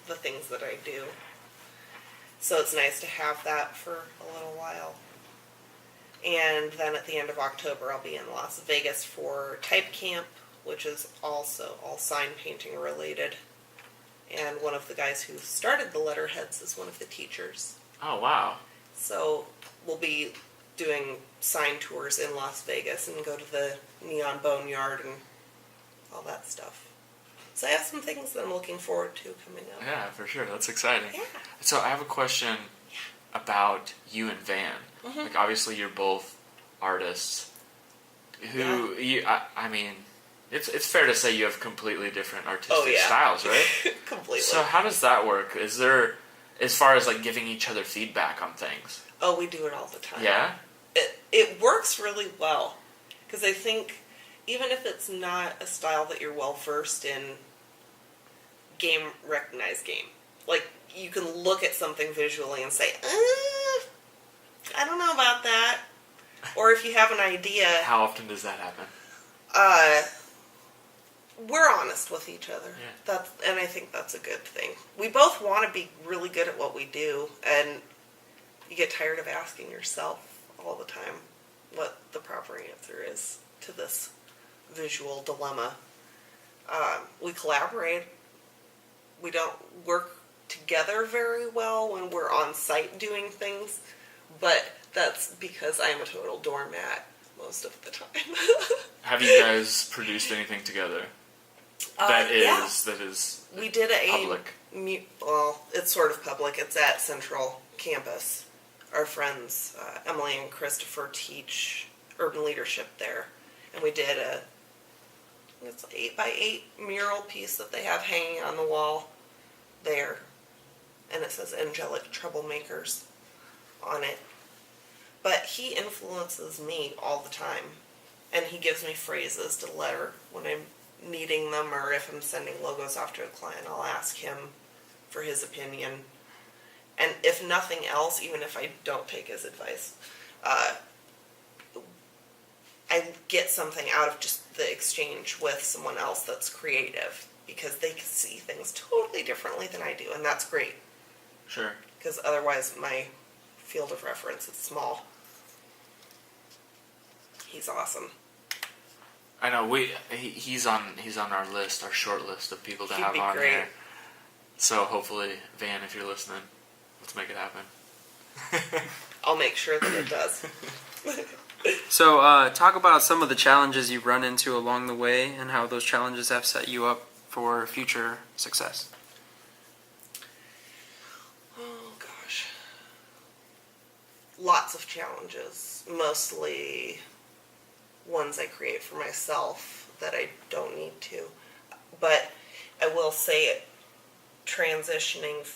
the things that I do. So it's nice to have that for a little while. And then at the end of October, I'll be in Las Vegas for Type Camp, which is also all sign painting related. And one of the guys who started the letterheads is one of the teachers. Oh, wow. So we'll be doing sign tours in Las Vegas and go to the Neon Boneyard and all that stuff. So I have some things that I'm looking forward to coming up. Yeah, for sure. That's exciting. Yeah. So I have a question about you and Van. Mm-hmm. Like, obviously, you're both artists. I mean, it's fair to say you have completely different artistic styles, right? Completely. So how does that work? Is there, as far as like giving each other feedback on things? Oh, we do it all the time. Yeah? It works really well. Because I think even if it's not a style that you're well versed in, recognized game. Like, you can look at something visually and say, I don't know about that. Or if you have an idea. How often does that happen? We're honest with each other. Yeah. And I think that's a good thing. We both want to be really good at what we do, and you get tired of asking yourself all the time what the proper answer is to this visual dilemma. We collaborate. We don't work together very well when we're on site doing things, but that's because I'm a total doormat most of the time. Have you guys produced anything together? That is we did public. Well, it's sort of public. It's at Central Campus. Our friends Emily and Christopher teach urban leadership there, and we did it's an 8x8 mural piece that they have hanging on the wall there, and it says "Angelic Troublemakers" on it. But he influences me all the time, and he gives me phrases to letter when I'm needing them, or if I'm sending logos off to a client, I'll ask him for his opinion. And if nothing else, even if I don't take his advice, I get something out of just the exchange with someone else that's creative, because they can see things totally differently than I do, and that's great. Sure. Because otherwise my field of reference is small. He's awesome. I know he's on our list, our short list of people to have on here. So hopefully, Van, if you're listening, let's make it happen. I'll make sure that it does. So, talk about some of the challenges you've run into along the way and how those challenges have set you up for future success. Oh, gosh. Lots of challenges. Mostly ones I create for myself that I don't need to. But I will say, transitioning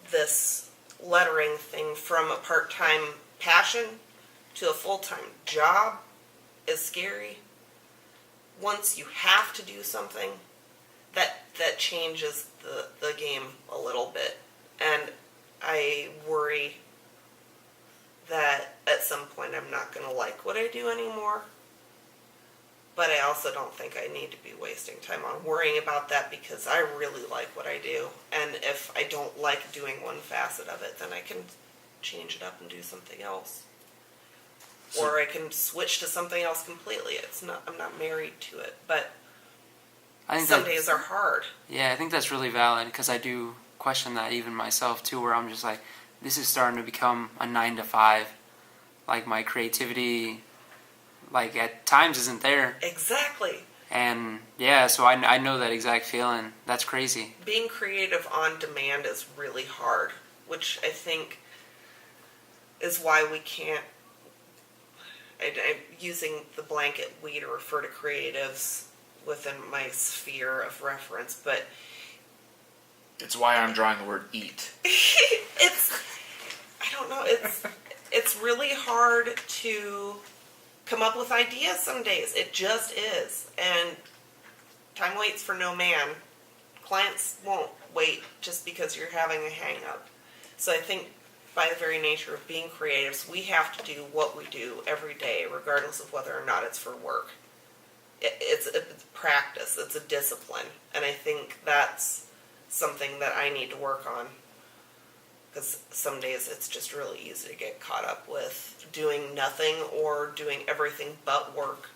this lettering thing from a part-time passion to a full-time job is scary. Once you have to do something, that changes the game a little bit. And I worry that at some point I'm not going to like what I do anymore. But I also don't think I need to be wasting time on worrying about that, because I really like what I do. And if I don't like doing one facet of it, then I can change it up and do something else. Or I can switch to something else completely. I'm not married to it, but some days are hard. Yeah, I think that's really valid, because I do question that even myself too, where I'm just like, this is starting to become a 9 to 5. Like, my creativity, like, at times isn't there. Exactly. And yeah, so I know that exact feeling. That's crazy. Being creative on demand is really hard, which I think is why we can't. I'm using the blanket "we" to refer to creatives within my sphere of reference, but it's why I'm drawing the word "eat." I don't know, it's really hard to come up with ideas some days. It just is. And time waits for no man. Clients won't wait just because you're having a hang-up. So I think by the very nature of being creatives, we have to do what we do every day, regardless of whether or not it's for work. It's a practice. It's a discipline. And I think that's something that I need to work on. Because some days it's just really easy to get caught up with doing nothing or doing everything but work.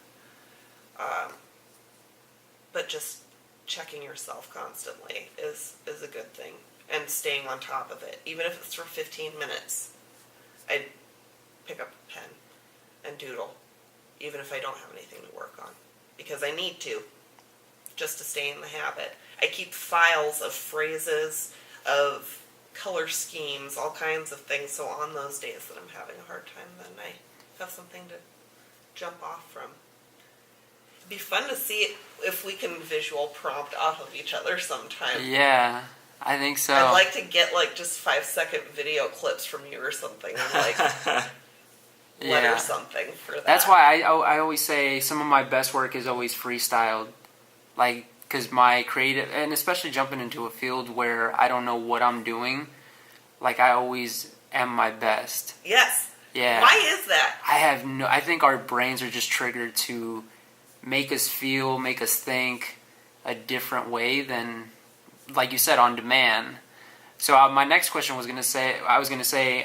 But just checking yourself constantly is a good thing. And staying on top of it. Even if it's for 15 minutes, I'd pick up a pen and doodle. Even if I don't have anything to work on. Because I need to. Just to stay in the habit. I keep files of phrases, of color schemes, all kinds of things. So on those days that I'm having a hard time, then I have something to jump off from. It'd be fun to see if we can visual prompt off of each other sometime. Yeah, I think so. I'd like to get just 5-second video clips from you or something, and letter something for that. That's why I always say some of my best work is always freestyled. Like, because my creative, and especially jumping into a field where I don't know what I'm doing, like, I always am my best. Yes. Yeah. Why is that? I think our brains are just triggered to make us feel, make us think a different way than, like you said, on demand. So my next question was going to say,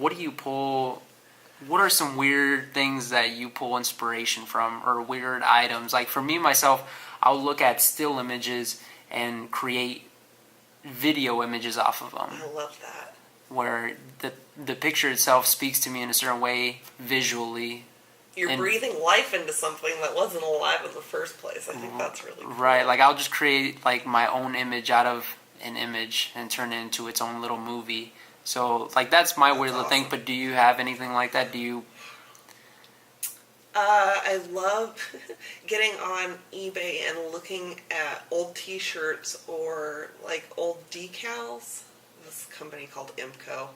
what do you pull? What are some weird things that you pull inspiration from, or weird items? Like for me, myself, I'll look at still images and create video images off of them. I love that. Where the picture itself speaks to me in a certain way visually. You're breathing life into something that wasn't alive in the first place. I think that's really cool. Right, like I'll just create like my own image out of an image and turn it into its own little movie. So like that's my weird little thing. But do you have anything like that? Do you? I love getting on eBay and looking at old T-shirts or like old decals. This company called Imco.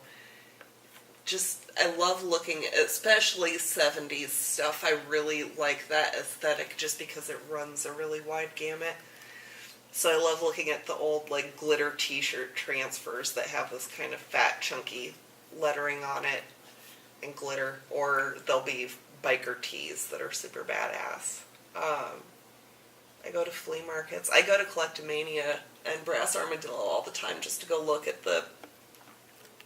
I love looking at especially 70s stuff. I really like that aesthetic just because it runs a really wide gamut. So I love looking at the old like glitter T-shirt transfers that have this kind of fat, chunky lettering on it and glitter, or they'll be biker tees that are super badass. I go to flea markets. I go to Collectomania and Brass Armadillo all the time just to go look at the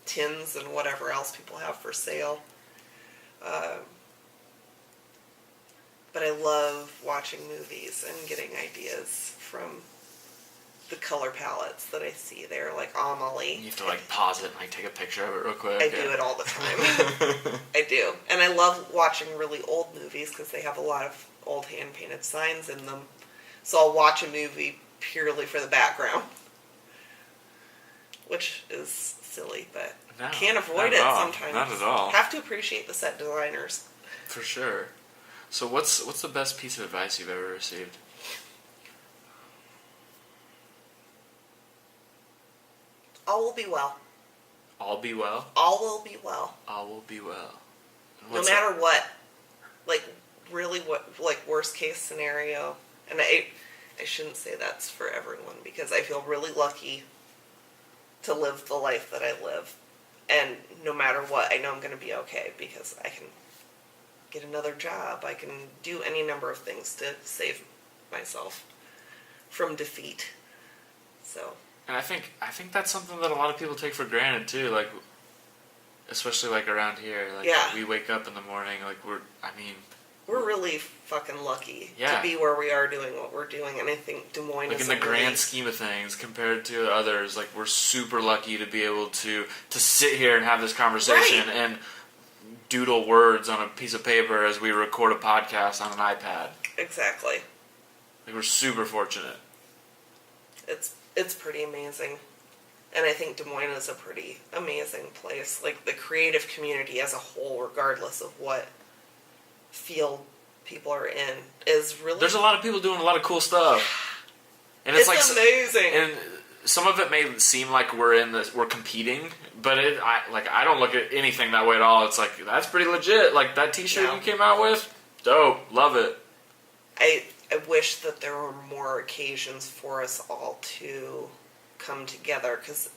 tins and whatever else people have for sale. But I love watching movies and getting ideas from the color palettes that I see there, like Amelie. You have to like pause it and like take a picture of it real quick. I do it all the time. I do. And I love watching really old movies because they have a lot of old hand-painted signs in them. So I'll watch a movie purely for the background. Which is silly, but can't avoid it sometimes. Not at all. Have to appreciate the set designers. For sure. So what's the best piece of advice you've ever received? All will be well. All be well? All will be well. All will be well. No matter what. Like, really what, like, worst case scenario. And I shouldn't say that's for everyone because I feel really lucky to live the life that I live. And no matter what, I know I'm going to be okay because I can get another job. I can do any number of things to save myself from defeat. So... And I think that's something that a lot of people take for granted too, like especially like around here. Like we wake up in the morning, like we're really fucking lucky to be where we are doing what we're doing, and I think Des Moines like is in the grand scheme of things compared to others, like we're super lucky to be able to sit here and have this conversation and doodle words on a piece of paper as we record a podcast on an iPad. Exactly. Like we're super fortunate. It's pretty amazing. And I think Des Moines is a pretty amazing place. Like, the creative community as a whole, regardless of what field people are in, is really... There's a lot of people doing a lot of cool stuff. And it's like amazing. And some of it may seem like we're competing, but I don't look at anything that way at all. It's like, that's pretty legit. Like, that t-shirt you came out with, dope. Love it. I wish that there were more occasions for us all to come together, because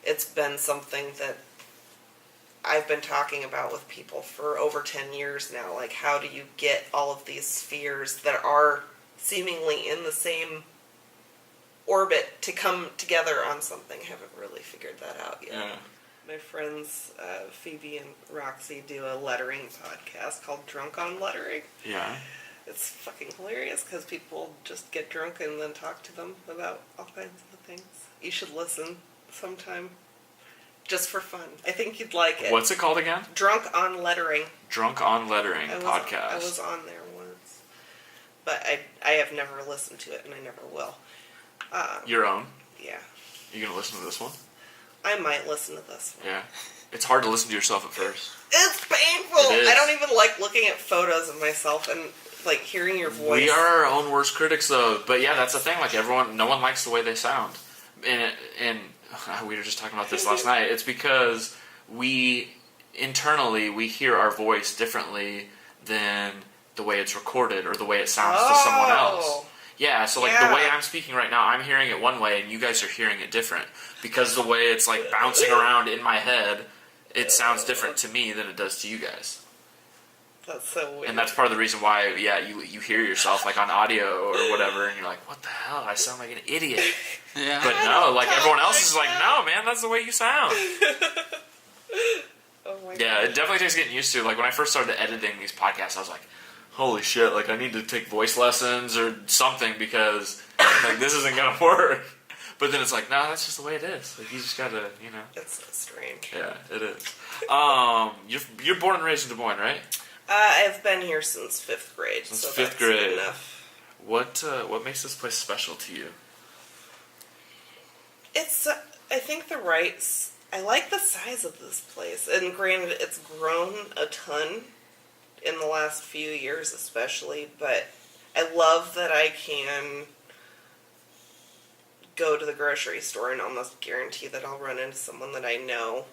it's been something that I've been talking about with people for over 10 years now. Like, how do you get all of these spheres that are seemingly in the same orbit to come together on something? I haven't really figured that out yet. Yeah. My friends Phoebe and Roxy do a lettering podcast called Drunk on Lettering. Yeah. It's fucking hilarious because people just get drunk and then talk to them about all kinds of things. You should listen sometime. Just for fun. I think you'd like it. What's it called again? Drunk on Lettering. Drunk on Lettering podcast. I was on there once. But I have never listened to it, and I never will. Your own? Yeah. You gonna listen to this one? I might listen to this one. Yeah. It's hard to listen to yourself at first. It's painful! I don't even like looking at photos of myself and... like hearing your voice. We are our own worst critics, though. But yeah, that's the thing. Like no one likes the way they sound. And we were just talking about this last night. It's because internally we hear our voice differently than the way it's recorded or the way it sounds to someone else. Yeah, so like the way I'm speaking right now, I'm hearing it one way, and you guys are hearing it different because the way it's like bouncing around in my head, it sounds different to me than it does to you guys. That's so weird. And that's part of the reason why, you hear yourself, like, on audio or whatever, and you're like, what the hell? I sound like an idiot. Yeah. But no, like, everyone else is like, no, man, that's the way you sound. Oh, my Yeah, it definitely takes getting used to. Like, when I first started editing these podcasts, I was like, holy shit, like, I need to take voice lessons or something because, like, this isn't going to work. But then it's like, no, that's just the way it is. Like, you just got to, you know. It's so strange. Yeah, it is. You're born and raised in Des Moines, right? I've been here since 5th grade. Since so 5th that's grade. Good enough. What makes this place special to you? It's, I think I like the size of this place. And granted, it's grown a ton in the last few years especially, but I love that I can go to the grocery store and almost guarantee that I'll run into someone that I know.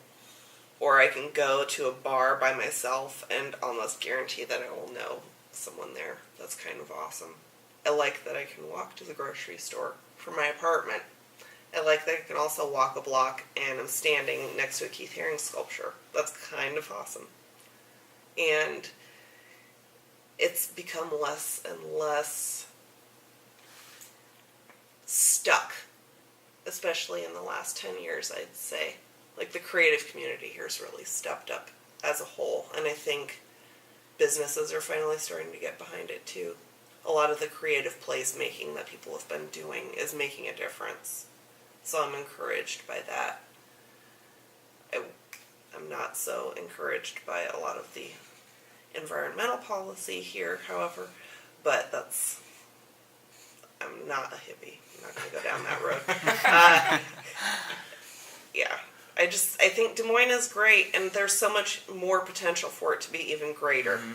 Or I can go to a bar by myself and almost guarantee that I will know someone there. That's kind of awesome. I like that I can walk to the grocery store from my apartment. I like that I can also walk a block and I'm standing next to a Keith Haring sculpture. That's kind of awesome. And it's become less and less stuck, especially in the last 10 years, I'd say. Like, the creative community here has really stepped up as a whole, and I think businesses are finally starting to get behind it too. A lot of the creative placemaking that people have been doing is making a difference. So I'm encouraged by that. I'm not so encouraged by a lot of the environmental policy here, however, but I'm not a hippie. I'm not going to go down that road. Yeah. I think Des Moines is great, and there's so much more potential for it to be even greater. Mm-hmm.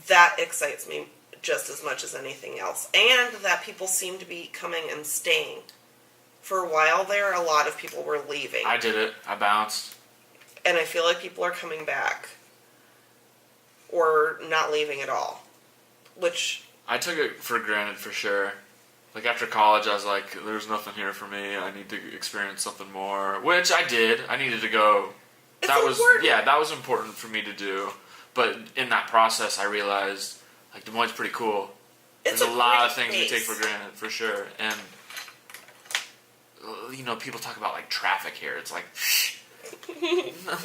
That excites me just as much as anything else. And that people seem to be coming and staying. For a while there, a lot of people were leaving. I did it. I bounced. And I feel like people are coming back. Or not leaving at all. Which... I took it for granted for sure. Like, after college, I was like, there's nothing here for me. I need to experience something more. Which I did. I needed to go. It's important. That was important for me to do. But in that process, I realized, like, Des Moines is pretty cool. There's a lot of things we take for granted, for sure. And, you know, people talk about, like, traffic here. It's like,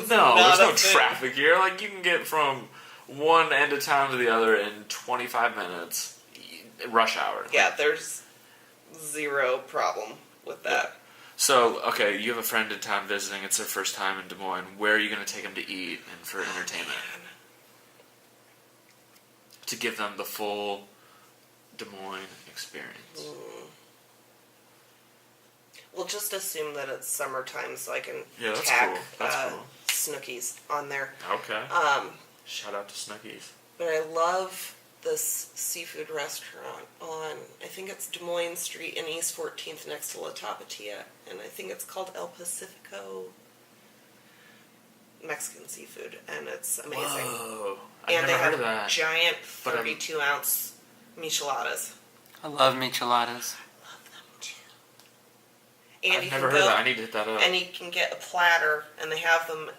no, there's no traffic here. Like, you can get from one end of town to the other in 25 minutes. Rush hour. Yeah, there's zero problem with that. Yeah. So, okay, you have a friend in town visiting. It's their first time in Des Moines. Where are you going to take them to eat and for entertainment? To give them the full Des Moines experience. We'll just assume that it's summertime so I can tack cool. Snookies on there. Okay. Shout out to Snookies. But I love this seafood restaurant on, I think it's Des Moines Street in East 14th next to La Tapatia, and I think it's called El Pacifico Mexican seafood, and it's amazing. Whoa, I've never heard of that. And they have giant 32-ounce micheladas. I love micheladas. Love them too. And I've never heard of that. I need to hit that up. And you can get a platter, and they have them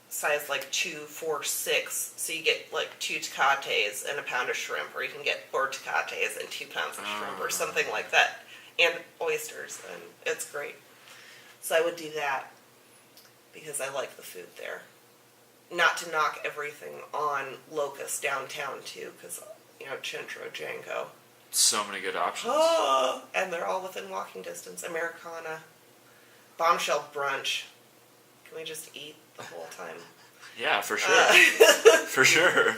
size like 2, 4, 6. So you get like 2 tecates and a pound of shrimp, or you can get 4 tecates and 2 pounds of shrimp, or something like that, and oysters, and it's great. So I would do that because I like the food there. Not to knock everything on Locust downtown too, because Centro, Django. So many good options. Oh, and they're all within walking distance. Americana, Bombshell Brunch. Can we just eat the whole time? Yeah, for sure. For sure.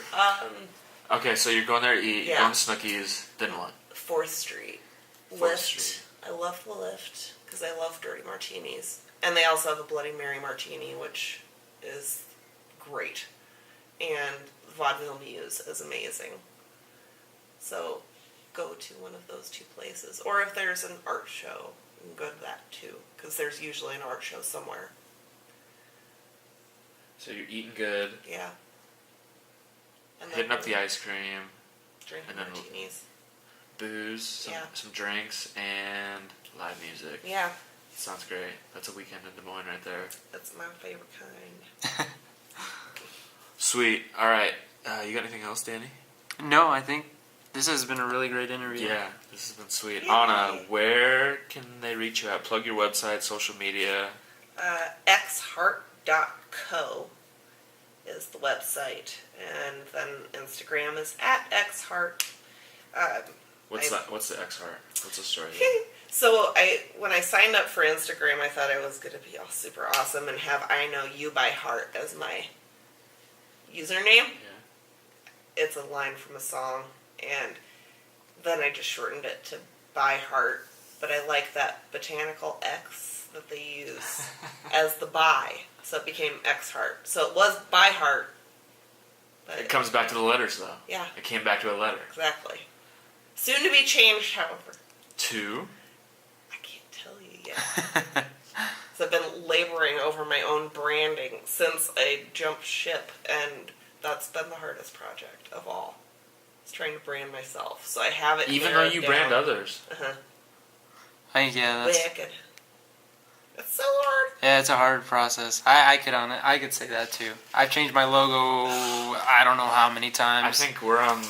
Okay, so you're going there to eat, you're going to Snookies, then what? 4th Street. Lift. I love the Lift because I love dirty martinis. And they also have a Bloody Mary martini, which is great. And Vaudeville Muse is amazing. So go to one of those 2 places. Or if there's an art show, you can go to that too, because there's usually an art show somewhere. So you're eating good. Yeah. And hitting up the ice cream. Drinking martinis. Booze, some drinks, and live music. Yeah. Sounds great. That's a weekend in Des Moines right there. That's my favorite kind. Sweet. All right. You got anything else, Danny? No, I think this has been a really great interview. Yeah, this has been sweet. Yay. Anna, where can they reach you at? Plug your website, social media. xheart.co is the website, and then Instagram is @xheart. What's the X Heart? What's the story? So when I signed up for Instagram, I thought I was going to be all super awesome and have I Know You by Heart as my username. Yeah. It's a line from a song, and then I just shortened it to by Heart. But I like that botanical X that they use as the by, so it became X Heart. So it was by Heart. But it comes back to the letters, though. Yeah. It came back to a letter. Exactly. Soon to be changed, however. To? I can't tell you yet. So I've been laboring over my own branding since I jumped ship, and that's been the hardest project of all. It's trying to brand myself. So I have it even though you brand others. Uh-huh. I think, yeah, that's... Wicked. It's so hard. Yeah, it's a hard process. I could say that too. I've changed my logo I don't know how many times. I think we're on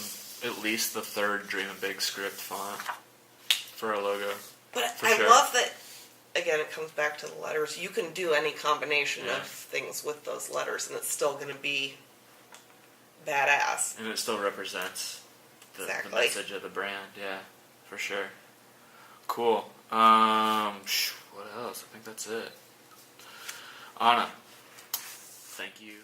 at least the 3rd Dream Big script font for a logo. But I love that, again, it comes back to the letters. You can do any combination of things with those letters, and it's still going to be badass. And it still represents the message of the brand, yeah, for sure. Cool. What else? I think that's it. Anna, thank you.